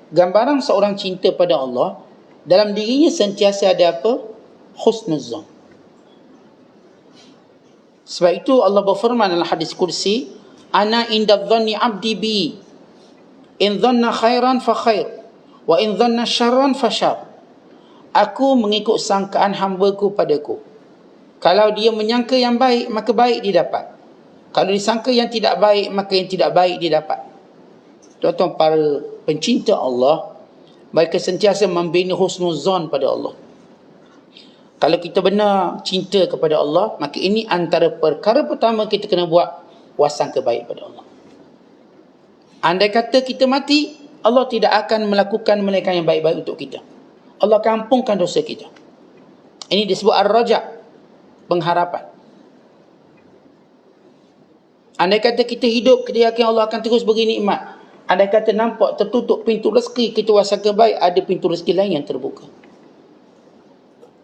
gambaran seorang cinta pada Allah. Dalam dirinya sentiasa ada apa? Husnuzan. Sebab itu Allah berfirman dalam hadis kursi, ana inda dhanni abdi bi, in dhanna khairan fa khair, wa in dhanna syarran fa syar. Aku mengikut sangkaan hamba-Ku padaku. Kalau dia menyangka yang baik, maka baik dia dapat. Kalau disangka yang tidak baik, maka yang tidak baik dia dapat. Tuan-tuan, para pencinta Allah, mereka sentiasa membina husnuzan pada Allah. Kalau kita benar cinta kepada Allah, maka ini antara perkara pertama kita kena buat, wasangka baik pada Allah. Andai kata kita mati, Allah tidak akan melakukan melainkan yang baik-baik untuk kita. Allah akan ampunkan dosa kita. Ini disebut ar-raja', pengharapan. Andai kata kita hidup, kita yakin Allah akan terus beri nikmat. Andai kata nampak tertutup pintu rezeki, kita wasangka baik, ada pintu rezeki lain yang terbuka.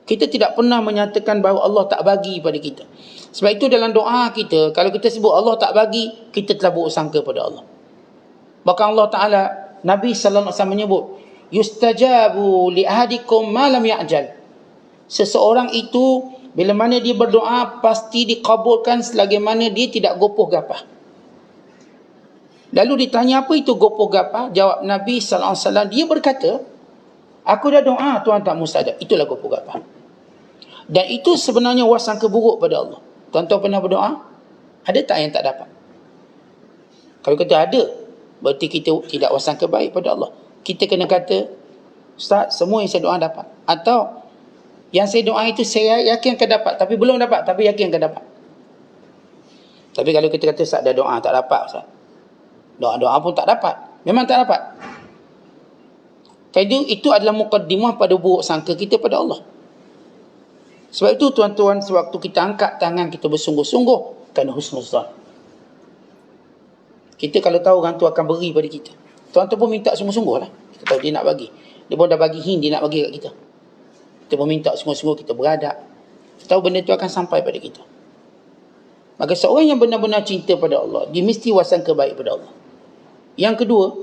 Kita tidak pernah menyatakan bahawa Allah tak bagi pada kita. Sebab itu dalam doa kita, kalau kita sebut Allah tak bagi, kita telah buruk sangka pada Allah. Bahkan Allah Ta'ala, Nabi SAW menyebut, yustajabu li ahadikum ma lam ya'jal. Seseorang itu, bila mana dia berdoa, pasti dikabulkan selagi mana dia tidak gopoh gapah. Lalu ditanya, apa itu gopoh gapah? Jawab Nabi SAW, dia berkata, aku dah doa, Tuhan tak mustajab. Itulah gopoh gapah. Dan itu sebenarnya wasangka buruk pada Allah. Tuan-tuan pernah berdoa? Ada tak yang tak dapat? Kalau kata ada, berarti kita tidak wasangka baik pada Allah. Kita kena kata, Ustaz, semua yang saya doa dapat. Atau, yang saya doa itu saya yakin akan dapat, tapi belum dapat, tapi yakin akan dapat. Tapi kalau kita kata, Ustaz dah doa, tak dapat, Ustaz. Doa-doa pun tak dapat. Memang tak dapat. Jadi itu adalah mukaddimah pada buruk sangka kita pada Allah. Sebab itu tuan-tuan, sewaktu kita angkat tangan, kita bersungguh-sungguh kerana husnuzan. Kita kalau tahu orang tu akan beri pada kita, tuan-tuan pun minta sungguh-sungguh lah. Kita tahu dia nak bagi. Dia pun dah bagi hint, dia nak bagi kat kita. Kita pun minta sungguh-sungguh, kita beradab. Kita tahu benda tu akan sampai pada kita. Maka seorang yang benar-benar cinta pada Allah, dia mesti wasangka baik pada Allah. Yang kedua,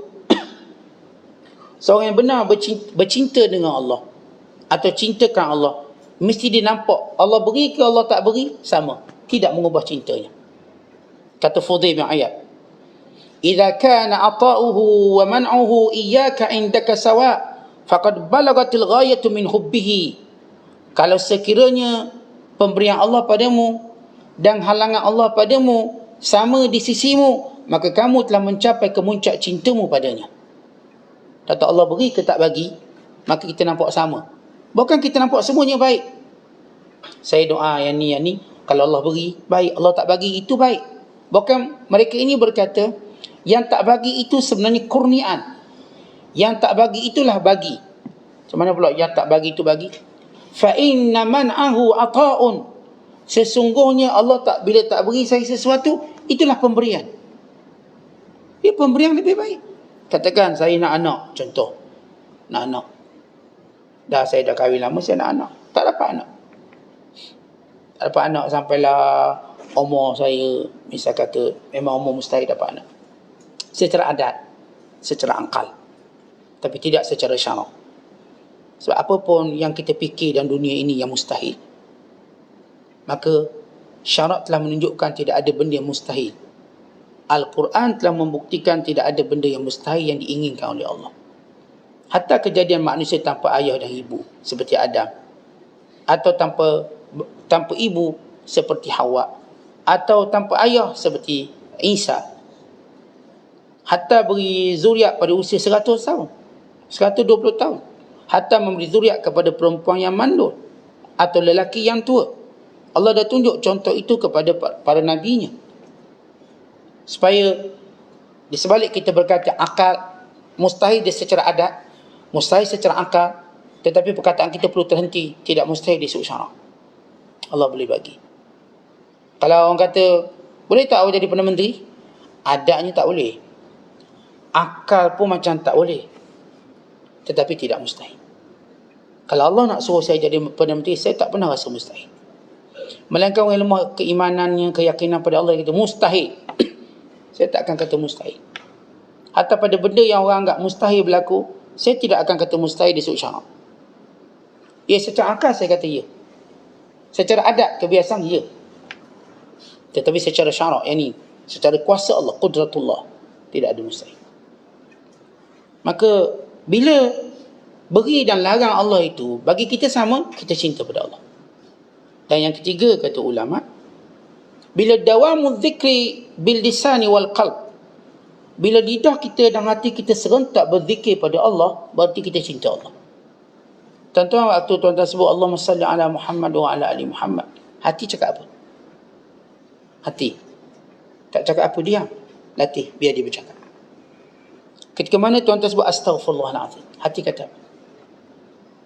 seorang yang benar bercinta dengan Allah atau cintakan Allah, mesti dia nampak Allah beri ke Allah tak beri, sama. Tidak mengubah cintanya. Kata Fudail bin Iyad, idza kana ata'uhu wa man'uhu iyyaka indaka sawa, faqad balagatil ghayatu min hubbihi. Kalau sekiranya pemberian Allah padamu dan halangan Allah padamu sama di sisimu, maka kamu telah mencapai kemuncak cintamu padanya. Kata Allah beri ke tak bagi, maka kita nampak sama. Bukan kita nampak semuanya baik. Saya doa yang ni, kalau Allah beri, baik. Allah tak bagi, itu baik. Bukan mereka ini berkata, yang tak bagi itu sebenarnya kurnian. Yang tak bagi itulah bagi. Macam mana pula yang tak bagi itu bagi? Fa inna man'ahu ata'un. Sesungguhnya Allah tak, bila tak beri saya sesuatu, itulah pemberian. Ia pemberian lebih baik. Katakan saya nak anak, contoh. Nak anak. Saya dah kahwin lama, saya nak anak. Tak dapat anak. Tak dapat anak sampailah umur saya, misal kata, memang umur mustahil dapat anak. Secara adat, secara akal. Tapi tidak secara syarak. Sebab apa pun yang kita fikir dalam dunia ini yang mustahil, maka syarak telah menunjukkan tidak ada benda yang mustahil. Al-Quran telah membuktikan tidak ada benda yang mustahil yang diinginkan oleh Allah. Hatta kejadian manusia tanpa ayah dan ibu seperti Adam, atau tanpa ibu seperti Hawa, atau tanpa ayah seperti Isa. Hatta beri zuriat pada usia 100 tahun, 120 tahun. Hatta memberi zuriat kepada perempuan yang mandul atau lelaki yang tua. Allah dah tunjuk contoh itu kepada para nabinya. Supaya di sebalik kita berkata akal mustahil dia secara adat, mustahil secara akal, tetapi perkataan kita perlu terhenti, tidak mustahil di sudut syarak. Allah boleh bagi. Kalau orang kata, boleh tak awak jadi Perdana Menteri? Adatnya tak boleh. Akal pun macam tak boleh. Tetapi tidak mustahil. Kalau Allah nak suruh saya jadi Perdana Menteri, saya tak pernah rasa mustahil. Melainkan orang lemah keimanannya, keyakinan pada Allah itu mustahil. Saya tak akan kata mustahil. Hatta pada benda yang orang anggap mustahil berlaku, saya tidak akan kata mustahil di sudut syarak. Ya, secara akal saya kata ya. Secara adat, kebiasaan ya. Tetapi secara syarak, yang ni, secara kuasa Allah, qudratullah, tidak ada mustahil. Maka bila beri dan larang Allah itu bagi kita sama, kita cinta pada Allah. Dan yang ketiga kata ulama, bila dawamu dzikri bil lisani wal qalb, bila lidah kita dan hati kita serentak berzikir pada Allah, berarti kita cinta Allah. Tuan-tuan, waktu tuan-tuan sebut Allahumma salli ala Muhammad wa ala ali Muhammad, hati cakap apa? Hati tak cakap apa, diam, latih biar dia bercakap. Ketika mana tuan-tuan sebut astaghfirullahalazim, hati kata apa?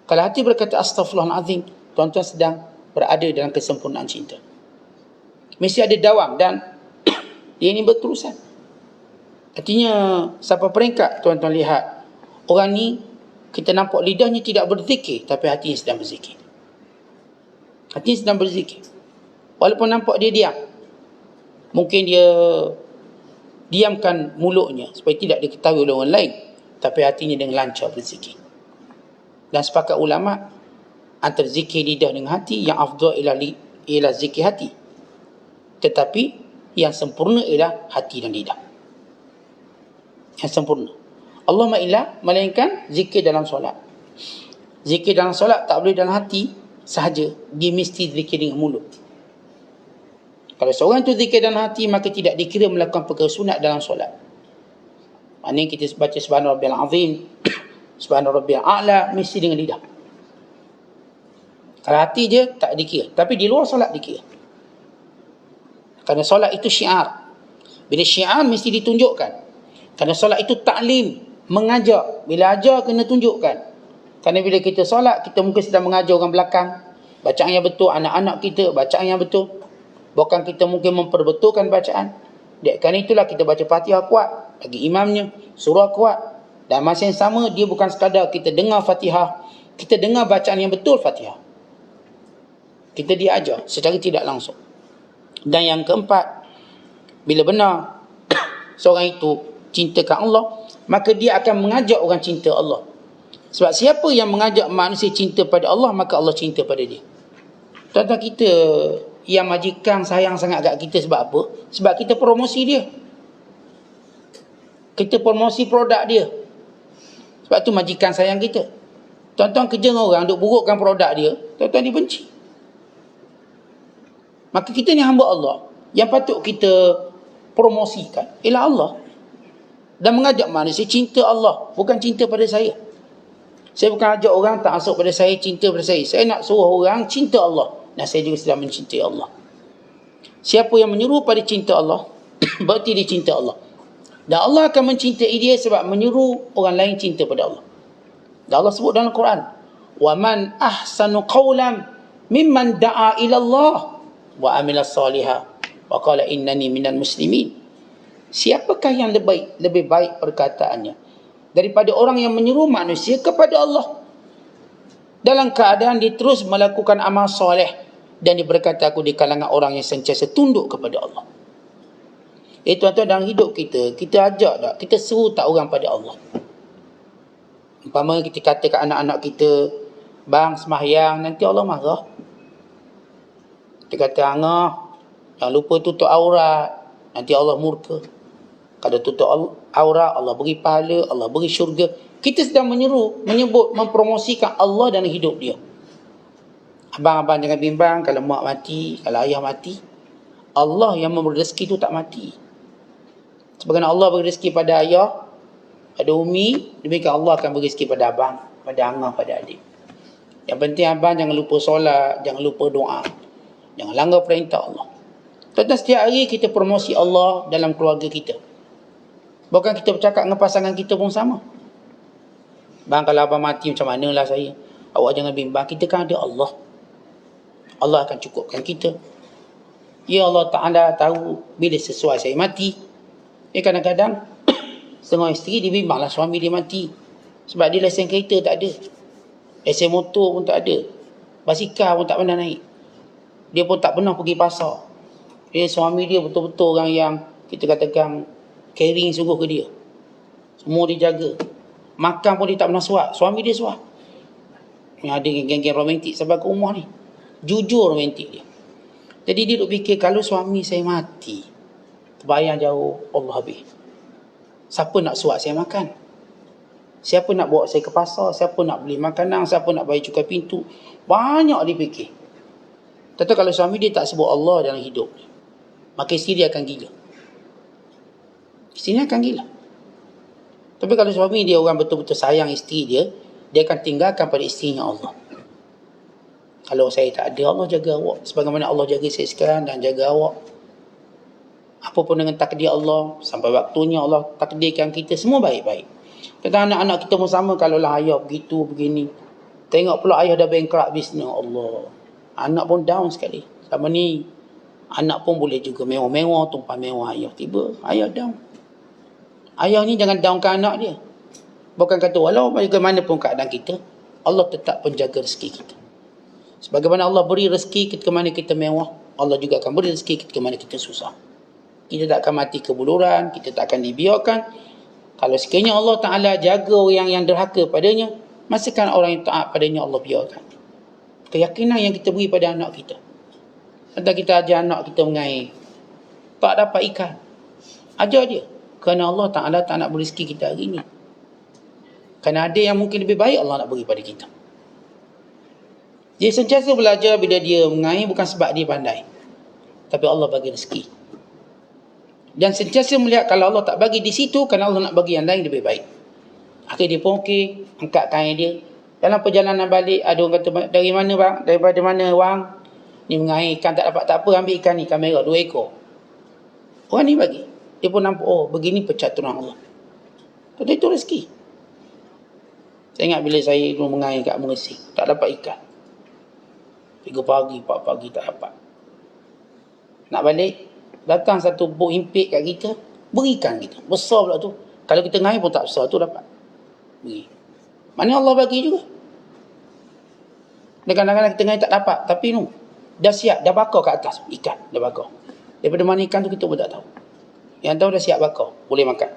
Kalau hati berkata astaghfirullahalazim, tuan-tuan sedang berada dalam kesempurnaan cinta. Mesti ada dawam dan dia ini berterusan. Artinya sampai peringkat tuan-tuan lihat, orang ni kita nampak lidahnya tidak berzikir, tapi hatinya sedang berzikir. Hatinya sedang berzikir. Walaupun nampak dia diam. Mungkin dia diamkan mulutnya supaya tidak diketahui oleh orang lain, tapi hatinya dengan lancar berzikir. Dan sepakat ulama, antara zikir lidah dengan hati, yang afdal ialah zikir hati. Tetapi yang sempurna ialah hati dan lidah. Yang sempurna. Allahumma illa, melainkan zikir dalam solat. Zikir dalam solat tak boleh dalam hati sahaja, dia mesti zikir dengan mulut. Kalau seorang itu zikir dalam hati, maka tidak dikira melakukan perkara sunat dalam solat. Maknanya kita baca subhana rabbiyal azim, subhana rabbiyal a'la, mesti dengan lidah. Kalau hati je tak dikira, tapi di luar solat dikira. Kerana solat itu syiar. Bila syiar mesti ditunjukkan. Kerana solat itu taklim, mengajar. Bila ajar kena tunjukkan. Kerana bila kita solat, kita mungkin sedang mengajar orang belakang. Bacaan yang betul, anak-anak kita bacaan yang betul. Bukan kita mungkin memperbetulkan bacaan. Kerana itulah kita baca Fatihah kuat, bagi imamnya, surah kuat. Dan masa yang sama, dia bukan sekadar kita dengar Fatihah, kita dengar bacaan yang betul Fatihah. Kita diajar secara tidak langsung. Dan yang keempat, bila benar seorang itu cintakan Allah, maka dia akan mengajak orang cinta Allah. Sebab siapa yang mengajak manusia cinta pada Allah, maka Allah cinta pada dia. Tuan-tuan, kita yang majikan sayang sangat kat kita sebab apa? Sebab kita promosi dia. Kita promosi produk dia. Sebab tu majikan sayang kita. Tuan-tuan kerja dengan orang duk burukkan produk dia, tuan-tuan dibenci. Maka kita ni hamba Allah, yang patut kita promosikan ialah Allah. Dan mengajak manusia cinta Allah, bukan cinta pada saya. Saya bukan ajak orang tak masuk pada saya, cinta pada saya. Saya nak suruh orang cinta Allah. Dan saya juga sedang mencintai Allah. Siapa yang menyuruh pada cinta Allah, berarti dia cinta Allah. Dan Allah akan mencintai dia sebab menyuruh orang lain cinta pada Allah. Dan Allah sebut dalam Quran, وَمَنْ أَحْسَنُ قَوْلًا مِمَّنْ دَعَا إِلَى اللَّهِ وَعَمِلَ الصَّالِحًا وَقَالَ إِنَّنِي مِنَ الْمُسْلِمِينَ. Siapakah yang lebih baik perkataannya daripada orang yang menyuruh manusia kepada Allah dalam keadaan dia terus melakukan amal soleh dan dia berkata, aku di kalangan orang yang sentiasa tunduk kepada Allah. Tuan-tuan, dalam hidup kita, kita ajak tak, kita seru tak orang pada Allah. Umpama kita kata kat anak-anak kita, bang semahyang, nanti Allah marah. Kita kata, angah, jangan lupa tutup aurat, nanti Allah murka. Kalau tutup aurat, Allah beri pahala, Allah beri syurga. Kita sedang menyebut, mempromosikan Allah dalam hidup dia. Abang-abang jangan bimbang kalau mak mati, kalau ayah mati. Allah yang memberi rezeki tu tak mati. Sebagaimana Allah beri rezeki pada ayah, pada umi, demikian Allah akan beri rezeki pada abang, pada angah, pada adik. Yang penting abang jangan lupa solat, jangan lupa doa. Jangan langgar perintah Allah. Tentang setiap hari kita promosi Allah dalam keluarga kita. Bukan kita bercakap dengan pasangan kita pun sama. Bang, kalau abang mati macam manalah saya? Awak jangan bimbang, kita kan ada Allah. Allah akan cukupkan kita. Ya Allah Ta'ala tahu bila sesuai saya mati. Kadang-kadang setengah isteri dia bimbanglah suami dia mati. Sebab dia lesen kereta tak ada. Lesen motor pun tak ada. Basikal pun tak pernah naik. Dia pun tak pernah pergi pasar. Suami dia betul-betul orang yang kita katakan caring sungguh ke dia. Semua dia jaga. Makan pun dia tak pernah suap. Suami dia suap. Yang ada geng-geng romantik sampai ke rumah ni. Jujur romantik dia. Jadi dia duk fikir, kalau suami saya mati, terbayang jauh, Allah habis. Siapa nak suap saya makan? Siapa nak bawa saya ke pasar? Siapa nak beli makanan? Siapa nak bayar cukai pintu? Banyak dia fikir. Tentu kalau suami dia tak sebut Allah dalam hidup dia, maka isteri dia akan gila. Isteri dia akan gila. Tapi kalau suami dia orang betul-betul sayang isteri dia, dia akan tinggalkan pada isterinya Allah. Kalau saya tak ada, Allah jaga awak. Sebagaimana Allah jaga saya sekarang dan jaga awak. Apapun dengan takdir Allah, sampai waktunya Allah takdirkan kita, semua baik-baik. Tentang anak-anak kita pun sama, kalaulah ayah begitu, begini. Tengok pula ayah dah bankrupt bisnes, Allah. Anak pun down sekali. Sama ni, anak pun boleh juga mewah-mewah, tumpah mewah ayah. Tiba, ayah down. Ayah ni jangan downkan anak dia. Bukan kata, walau bagaimanapun keadaan kita, Allah tetap penjaga rezeki kita. Sebagaimana Allah beri rezeki ketika mana kita mewah, Allah juga akan beri rezeki ketika mana kita susah. Kita tak akan mati kebuluran, kita tak akan dibiarkan. Kalau sekiranya Allah Ta'ala jaga orang yang derhaka padanya, masakan orang yang taat padanya Allah biarkan. Keyakinan yang kita beri pada anak kita. Entah kita ajar anak kita mengair, tak dapat ikan, ajar dia. Kerana Allah Ta'ala tak nak beri rezeki kita hari ini. Kerana ada yang mungkin lebih baik Allah nak beri pada kita. Dia sentiasa belajar bila dia mengair bukan sebab dia pandai, tapi Allah bagi rezeki. Dan sentiasa melihat kalau Allah tak bagi di situ, kerana Allah nak bagi yang lain lebih baik. Akhirnya dia pun okey, angkat kain dia. Dalam perjalanan balik, ada orang kata, dari mana bang? Daripada mana bang? Ni mengair ikan tak dapat, tak apa, ambil ikan ni, ikan merah 2 ekor. Orang ni bagi. Dia pun nampak, oh begini percaturan Allah. Kata itu rezeki. Saya ingat bila saya dulu mengair kat Mersing, tak dapat ikan. 3 pagi, 4 pagi tak dapat. Nak balik, datang satu bot impit kat kita, berikan kita. Besar pula tu. Kalau kita ngair pun tak besar, tu dapat. Beri. Mana Allah bagi juga. Dan kadang-kadang kita ngair tak dapat, tapi no, dah siap, dah bakar kat atas ikan, dah bakar. Daripada mana ikan tu kita pun tak tahu. Yang tahu dah siap bakar, boleh makan.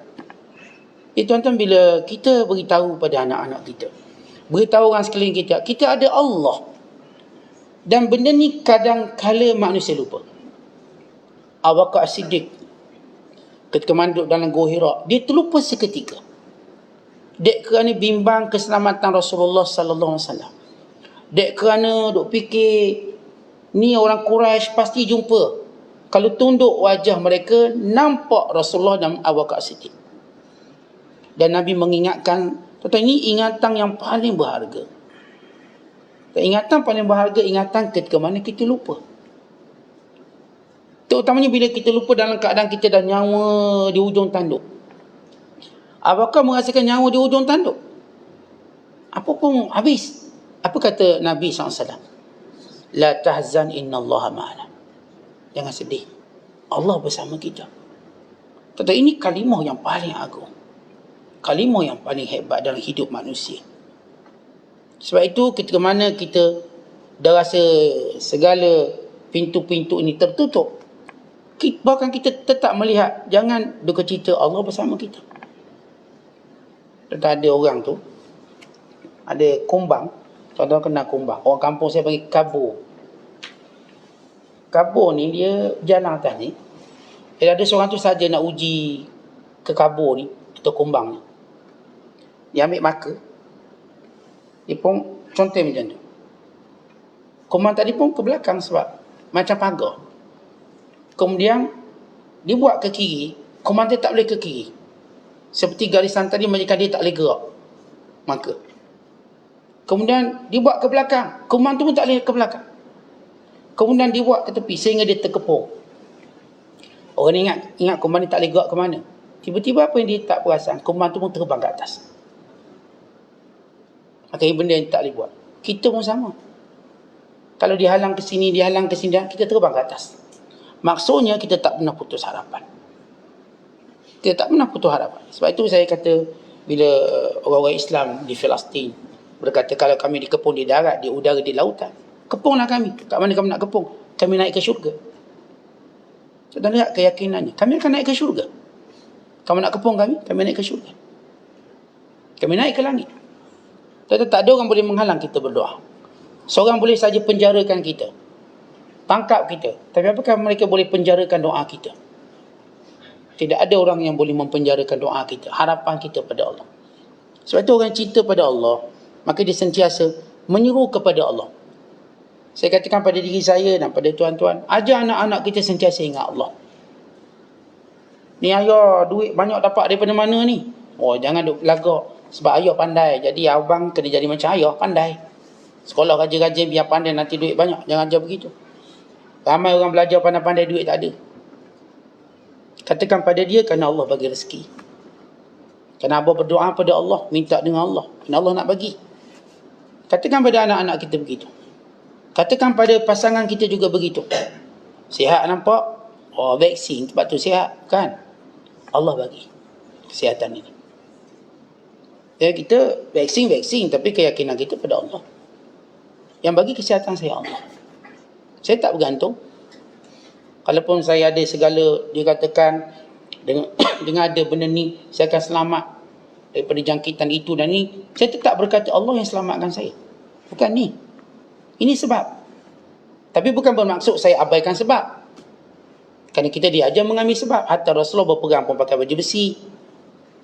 Tuan-tuan, bila kita beritahu pada anak-anak kita, beritahu orang sekeliling kita, kita ada Allah. Dan benda ni kadang-kala manusia lupa. Abu Bakar As-Siddiq ketika manduk dalam Gua Hira, dia terlupa seketika. Dek kerana bimbang keselamatan Rasulullah sallallahu alaihi wasallam. Dek kerana duk fikir ni orang Quraisy pasti jumpa. Kalau tunduk wajah mereka, nampak Rasulullah dan Abu Bakar As-Siddiq. Dan Nabi mengingatkan, tentang ini ingatan yang paling berharga. Ingatan paling berharga, ingatan ketika mana kita lupa. Terutamanya bila kita lupa dalam keadaan kita dah nyawa di hujung tanduk. Apakah merasakan nyawa di hujung tanduk? Apa pun habis. Apa kata Nabi SAW? La tahzan innallaha ma'ana. Jangan sedih. Allah bersama kita. Tetapi ini kalimah yang paling agung. Kalimah yang paling hebat dalam hidup manusia. Sebab itu ketika mana kita dah rasa segala pintu-pintu ini tertutup, bahkan kita tetap melihat, jangan duka cita, Allah bersama kita. Tentang ada orang tu, ada kumbang, tuan-tuan kenal kumbang, orang kampung saya panggil kabur. Kabur ni dia jalan atas ni, ada seorang tu saja nak uji kekabur ni atau kumbang ni, dia ambil maka, dia pun contoh macam tu. Kumbang tadi pun ke belakang sebab macam pagar. Kemudian dia buat ke kiri, kumbang dia tak boleh ke kiri. Seperti garisan tadi menjadikan dia tak boleh gerak maka. Kemudian dia buat ke belakang, kumbang tu pun tak boleh ke belakang. Kemudian dia buat ke tepi sehingga dia terkepung. Orang ni ingat kumbang ni tak boleh gerak ke mana. Tiba-tiba apa yang dia tak perasan, kumbang tu pun terbang ke atas. Maka ini benda yang tak boleh buat. Kita pun sama. Kalau dihalang ke sini, kita terbang ke atas. Maksudnya kita tak pernah putus harapan. Kita tak pernah putus harapan. Sebab itu saya kata, bila orang-orang Islam di Palestin berkata, kalau kami dikepung di darat, di udara, di lautan, kepunglah kami. Kat mana kami nak kepung? Kami naik ke syurga. Kita lihat keyakinannya. Kami akan naik ke syurga. Kamu nak kepung kami naik ke syurga. Kami naik ke langit. Tak ada orang boleh menghalang kita berdoa. Seorang boleh saja penjarakan kita, tangkap kita, tapi apakah mereka boleh penjarakan doa kita? Tidak ada orang yang boleh mempenjarakan doa kita, harapan kita pada Allah. Sebab itu orang cinta pada Allah, maka dia sentiasa menyeru kepada Allah. Saya katakan pada diri saya dan pada tuan-tuan, ajar anak-anak kita sentiasa ingat Allah. Ni ayah duit banyak dapat daripada mana ni? Oh, jangan duk lagak. Sebab ayah pandai, jadi abang kena jadi macam ayah pandai. Sekolah rajin-rajin biar pandai nanti duit banyak. Jangan ajar begitu. Ramai orang belajar pandai-pandai duit tak ada. Katakan pada dia, kerana Allah bagi rezeki. Kerana abang berdoa pada Allah, minta dengan Allah, kerana Allah nak bagi. Katakan pada anak-anak kita begitu. Katakan pada pasangan kita juga begitu. Sihat nampak? Oh, vaksin, sebab tu sihat. Kan? Allah bagi kesihatan ini. Ya, kita vaksin, tapi keyakinan kita pada Allah. Yang bagi kesihatan saya Allah. Saya tak bergantung. Kalaupun saya ada segala, dia katakan dengan ada benda ni, saya akan selamat daripada jangkitan itu dan ni, saya tetap berkata Allah yang selamatkan saya. Bukan ni. Ini sebab. Tapi bukan bermaksud saya abaikan sebab. Kerana kita diajar mengambil sebab. Hatta Rasulullah berperang pun pakai baju besi.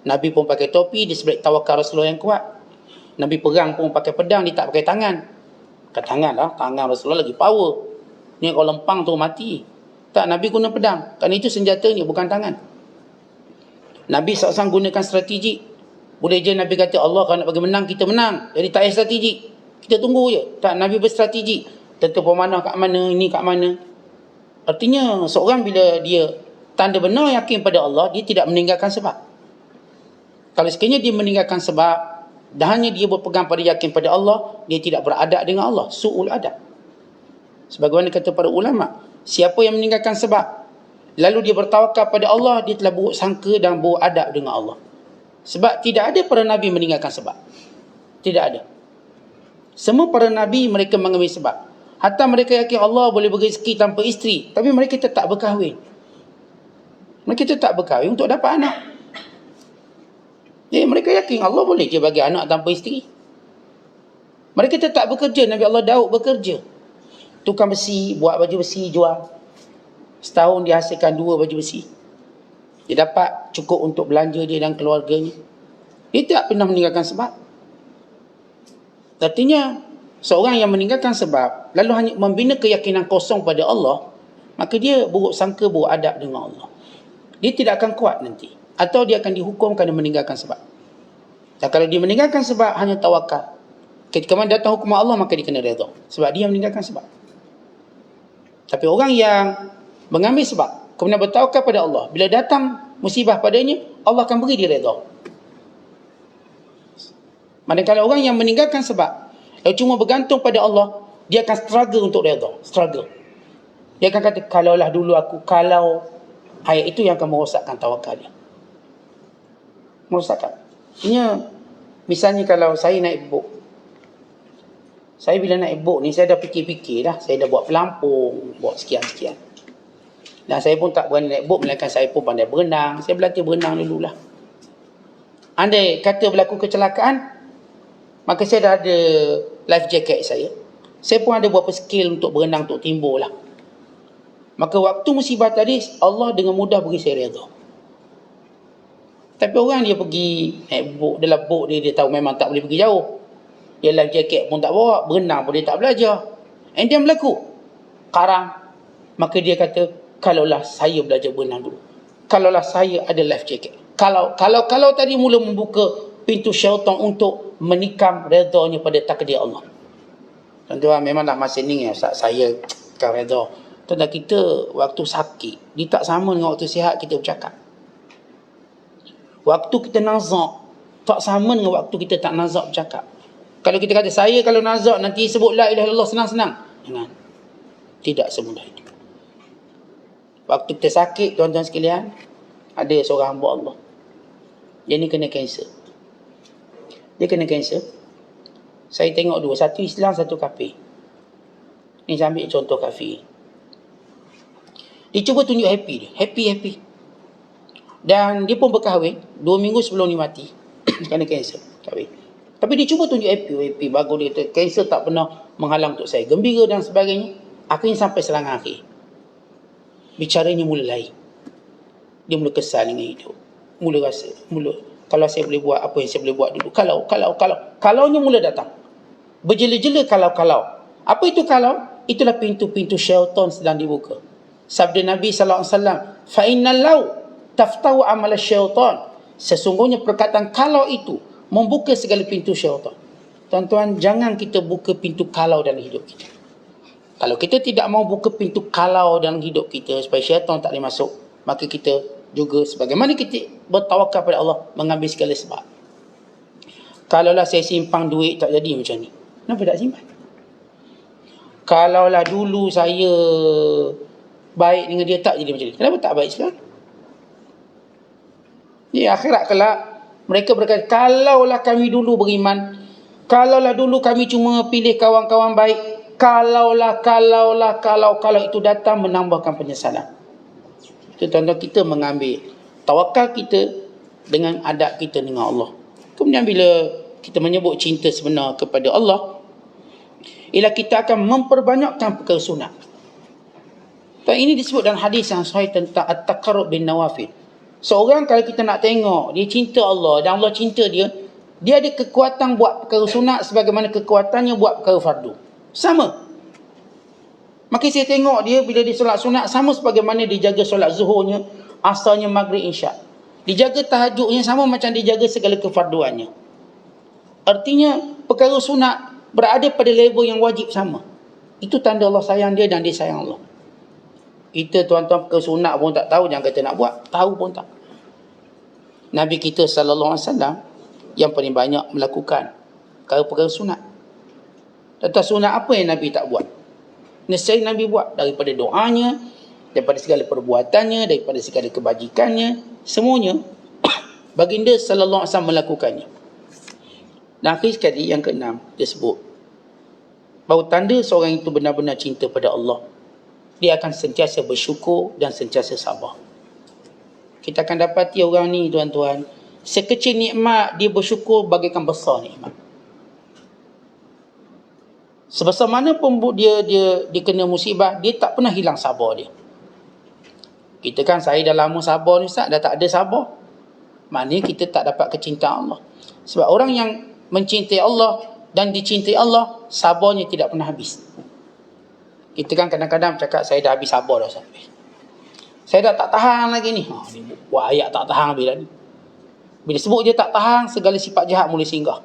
Nabi pun pakai topi, di sebelah tawakal Rasulullah yang kuat. Nabi perang pun pakai pedang, dia tak pakai tangan. Pakai tangan lah, tangan Rasulullah lagi power. Ni kalau lempang tu mati. Tak, Nabi guna pedang. Kerana itu senjatanya, bukan tangan. Nabi SAW gunakan strategi. Boleh je Nabi kata Allah kalau nak bagi menang, kita menang. Jadi tak payah strategi. Kita tunggu je. Tak, Nabi berstrategi. Tentu pemanah kat mana, ini kat mana. Artinya seorang bila dia tanda benar yakin pada Allah, dia tidak meninggalkan sebab. Kalau sekiranya dia meninggalkan sebab, dan hanya dia berpegang pada yakin pada Allah, dia tidak beradab dengan Allah. Su'ul adab. Sebagaimana kata para ulama, siapa yang meninggalkan sebab, lalu dia bertawakal pada Allah, dia telah buruk sangka dan buruk adab dengan Allah. Sebab tidak ada para Nabi meninggalkan sebab. Tidak ada. Semua para Nabi mereka mengambil sebab. Hatta mereka yakin Allah boleh beri rezeki tanpa isteri, tapi mereka tetap berkahwin. Mereka tetap berkahwin untuk dapat anak. Jadi mereka yakin Allah boleh je bagi anak tanpa isteri. Mereka tetap bekerja. Nabi Allah Daud bekerja. Tukang besi, buat baju besi, jual. Setahun dia hasilkan 2 baju besi. Dia dapat cukup untuk belanja dia dan keluarganya. Dia tak pernah meninggalkan sebab. Artinya, seorang yang meninggalkan sebab, lalu hanya membina keyakinan kosong pada Allah, maka dia buruk sangka, buruk adab dengan Allah. Dia tidak akan kuat nanti. Atau dia akan dihukum kerana meninggalkan sebab. Dan kalau dia meninggalkan sebab, hanya tawakal. Ketika mana datang hukum Allah, maka dia kena redha. Sebab dia meninggalkan sebab. Tapi orang yang mengambil sebab, kemudian bertawakal pada Allah, bila datang musibah padanya, Allah akan beri dia redha. Manakala orang yang meninggalkan sebab, lalu cuma bergantung pada Allah, dia akan struggle untuk redha. Struggle. Dia akan kata, kalaulah dulu aku, kalau, ayat itu yang akan merosakkan tawakal dia. Merosakkan. Misalnya kalau saya naik boat. Saya bila naik boat ni, saya dah fikir-fikir dah. Saya dah buat pelampung, buat sekian-sekian. Dan saya pun tak berani naik boat, melainkan saya pun pandai berenang. Saya berlatih berenang dululah. Andai kata berlaku kecelakaan, maka saya dah ada life jacket saya. Saya pun ada beberapa skill untuk berenang, untuk timbul lah. Maka waktu musibah tadi, Allah dengan mudah beri saya redha. Tapi orang dia pergi naik bot, dalam bot dia tahu memang tak boleh pergi jauh. Dia life jacket pun tak bawa, berenang pun dia tak belajar. And dia berlaku karang. Maka dia kata, kalaulah saya belajar berenang dulu, kalaulah saya ada life jacket, kalau tadi mula membuka pintu syaitan untuk menikam redanya pada takdir Allah. Tuan-tuan, memanglah masa ni saya kan reda. Tuan-tuan, kita waktu sakit dia tak sama dengan waktu sihat kita bercakap. Waktu kita nazak tak sama dengan waktu kita tak nazak bercakap. Kalau kita kata saya kalau nazak nanti sebut la ilaha illallah senang-senang, jangan. Tidak semudah itu. Waktu kita sakit, tuan-tuan sekalian, ada seorang hamba Allah, dia ni kena kanser. Dia kena kanser. Saya tengok dua, satu Islam, satu kafir. Ni saya ambil contoh kafir. Dia cuba tunjuk happy dia, happy. Dan dia pun berkahwin 2 minggu sebelum dia mati. Kena kanser, kahwin. Tapi dia cuba tunjuk happy, bagus dia kata, kanser tak pernah menghalang untuk saya, gembira dan sebagainya. Akhirnya sampai serangan akhir, bicaranya mula lain. Dia mula kesal dengan hidup. Mula rasa, kalau saya boleh buat apa yang saya boleh buat dulu. Kalaunya mula datang. Berjela-jela kalau. Apa itu kalau? Itulah pintu-pintu syaitan sedang dibuka. Sabda Nabi SAW, fa innal law taftahu amal syaitan. Sesungguhnya perkataan kalau itu membuka segala pintu syaitan. Tuan-tuan, jangan kita buka pintu kalau dalam hidup kita. Kalau kita tidak mau buka pintu kalau dalam hidup kita supaya syaitan tak boleh masuk, maka kita juga sebagaimana kita bertawakal pada Allah, mengambil segala sebab. Kalaulah saya simpang duit tak jadi macam ni, kenapa tak simpan? Kalaulah dulu saya baik dengan dia tak jadi macam ni, kenapa tak baik sekarang? Di akhirat kelak mereka berkata, kalaulah kami dulu beriman, kalaulah dulu kami cuma pilih kawan-kawan baik, kalau itu datang menambahkan penyesalan. Itu tuan-tuan, kita mengambil tawakal kita dengan adab kita dengan Allah. Kemudian bila kita menyebut cinta sebenar kepada Allah, ialah kita akan memperbanyakkan perkara sunat. Dan ini disebut dalam hadis yang sahih tentang at-taqarrub bin nawafil. Seorang kalau kita nak tengok dia cinta Allah dan Allah cinta dia, dia ada kekuatan buat perkara sunat sebagaimana kekuatannya buat perkara fardu. Sama. Maka saya tengok dia bila dia solat sunat sama sebagaimana dia jaga solat zuhurnya, asarnya, maghrib, isyak. Dia jaga tahajudnya sama macam dia jaga segala kefarduannya. Artinya perkara sunat berada pada level yang wajib sama. Itu tanda Allah sayang dia dan dia sayang Allah. Kita tuan-tuan perkara sunat pun tak tahu, jangan kata nak buat, tahu pun tak. Nabi kita SAW yang paling banyak melakukan perkara-perkara sunat. Tentang sunat apa yang Nabi tak buat? Nescaya Nabi buat, daripada doanya, daripada segala perbuatannya, daripada segala kebajikannya, semuanya baginda SAW melakukannya. Dan akhir sekali yang keenam, dia sebut bahawa tanda seorang itu benar-benar cinta pada Allah, dia akan sentiasa bersyukur dan sentiasa sabar. Kita akan dapati orang ni tuan-tuan, sekecil nikmat dia bersyukur bagaikan besar nikmat. Sebesar mana pun dia kena musibah, dia tak pernah hilang sabar dia. Kita kan, saya dah lama sabar ni Ustaz, dah tak ada sabar. Maknanya kita tak dapat kecintaan Allah. Sebab orang yang mencintai Allah dan dicintai Allah, sabarnya tidak pernah habis. Kita kan kadang-kadang cakap, saya dah habis sabar dah Ustaz. Saya dah tak tahan lagi ni. Dia buat ayat tak tahan bila ni. Bila sebut dia tak tahan, segala sifat jahat mula singgah.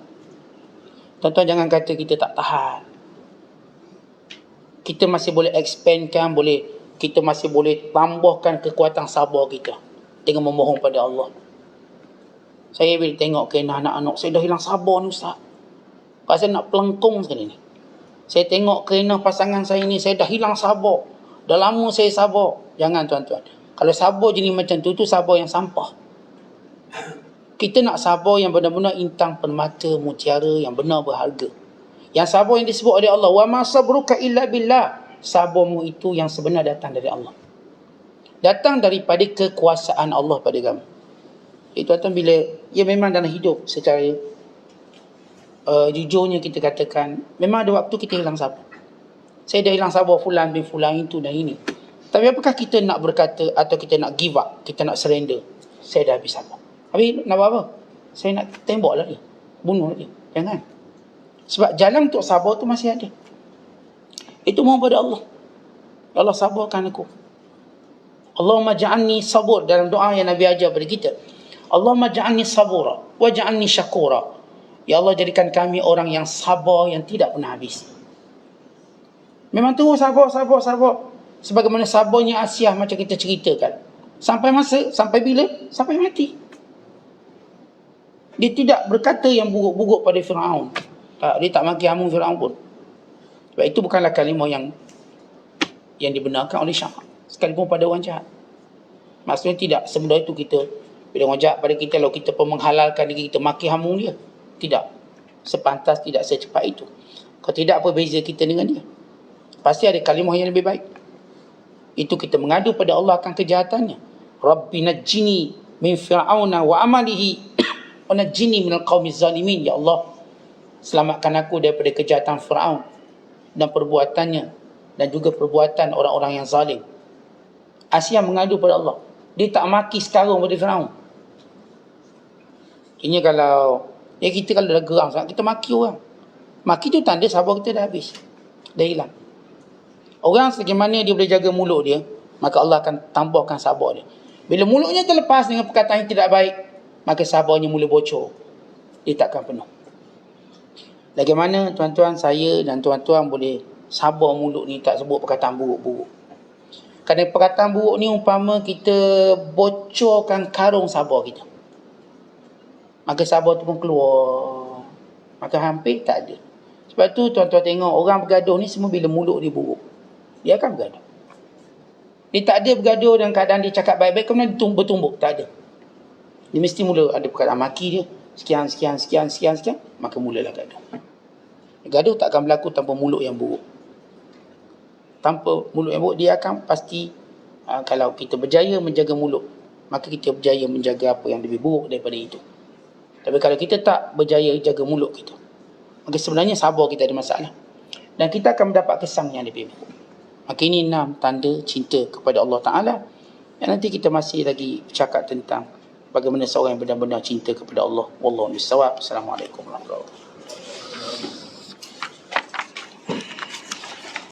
Tuan-tuan, jangan kata kita tak tahan. Kita masih boleh expandkan, kita masih boleh tambahkan kekuatan sabar kita dengan memohon pada Allah. Saya bila tengok ke anak-anak, saya dah hilang sabar ni Ustaz. Pasal nak pelengkung sekali ni. Saya tengok kerana pasangan saya ni, saya dah hilang sabar. Dah lama saya sabar. Jangan tuan-tuan. Kalau sabar jenis macam tu sabar yang sampah. Kita nak sabar yang benar-benar intang permata mutiara yang benar berharga. Yang sabar yang disebut oleh Allah, wa ma sabruka illa billah. Sabarmu itu yang sebenar datang dari Allah. Datang daripada kekuasaan Allah pada kamu. Itu tuan-tuan, bila ya memang dalam hidup secara jujurnya kita katakan, memang ada waktu kita hilang sabar. Saya dah hilang sabar fulan bin fulan itu dan ini. Tapi apakah kita nak berkata atau kita nak give up, kita nak surrender? Saya dah habis sabar. Habis nak buat apa? Saya nak tembak lah dia, bunuh dia. Jangan. Sebab jalan untuk sabar tu masih ada. Itu mohon pada Allah. Ya Allah, sabarkan aku. Allahumma ja'alni sabur, dalam doa yang Nabi ajar pada kita. Allahumma ja'alni sabura wa ja'alni syakura. Ya Allah, jadikan kami orang yang sabar, yang tidak pernah habis. Memang terus sabar. Sebagaimana sabarnya Asiah macam kita ceritakan. Sampai masa, sampai bila? Sampai mati. Dia tidak berkata yang buruk-buruk pada Firaun. Dia tak maki hamun Firaun pun. Sebab itu bukanlah kalimah yang dibenarkan oleh syarak, sekalipun pada orang jahat. Maksudnya tidak semudah itu kita, bila orang jahat pada kita, lalu kita pun menghalalkan diri kita maki hamun dia. Tidak. Sepantas, tidak secepat itu. Kalau tidak, apa beza kita dengan dia? Pasti ada kalimah yang lebih baik. Itu kita mengadu pada Allah akan kejahatannya. Rabbi najjini min fir'auna wa amalihi wa najjini minal qawmiz zalimin. Ya Allah, selamatkan aku daripada kejahatan Fir'aun dan perbuatannya, dan juga perbuatan orang-orang yang zalim. Asiah mengadu pada Allah. Dia tak maki sekarang pada Fir'aun. Ini kalau kita kalau dah geram sangat, kita maki orang. Maki tu tanda sabar kita dah habis, dah hilang. Orang sebagaimana dia boleh jaga mulut dia, maka Allah akan tambahkan sabar dia. Bila mulutnya terlepas dengan perkataan yang tidak baik, maka sabarnya mula bocor. Dia takkan penuh. Bagaimana tuan-tuan, saya dan tuan-tuan boleh sabar mulut ni, tak sebut perkataan buruk-buruk. Kerana perkataan buruk ni umpama kita bocorkan karung sabar kita, maka sabar tu pun keluar, maka hampir tak ada. Sebab tu tuan-tuan tengok orang bergaduh ni semua bila mulut dia buruk, dia akan bergaduh. Dia tak ada bergaduh dalam keadaan dia cakap baik-baik kemudian dia bertumbuk, tak ada. Dia mesti mula ada perkataan maki dia, sekian, maka mulalah gaduh. Gaduh tak akan berlaku tanpa mulut yang buruk. Tanpa mulut yang buruk, dia akan pasti, kalau kita berjaya menjaga mulut, maka kita berjaya menjaga apa yang lebih buruk daripada itu. Tapi kalau kita tak berjaya jaga mulut kita, maka sebenarnya sabar kita ada masalah, dan kita akan mendapat kesan yang lebih buruk. Maka ini 6 tanda cinta kepada Allah Ta'ala, yang nanti kita masih lagi bercakap tentang bagaimana seorang yang benar-benar cinta kepada Allah. Wallahu a'lam bishawab. Assalamualaikum warahmatullahi wabarakatuh.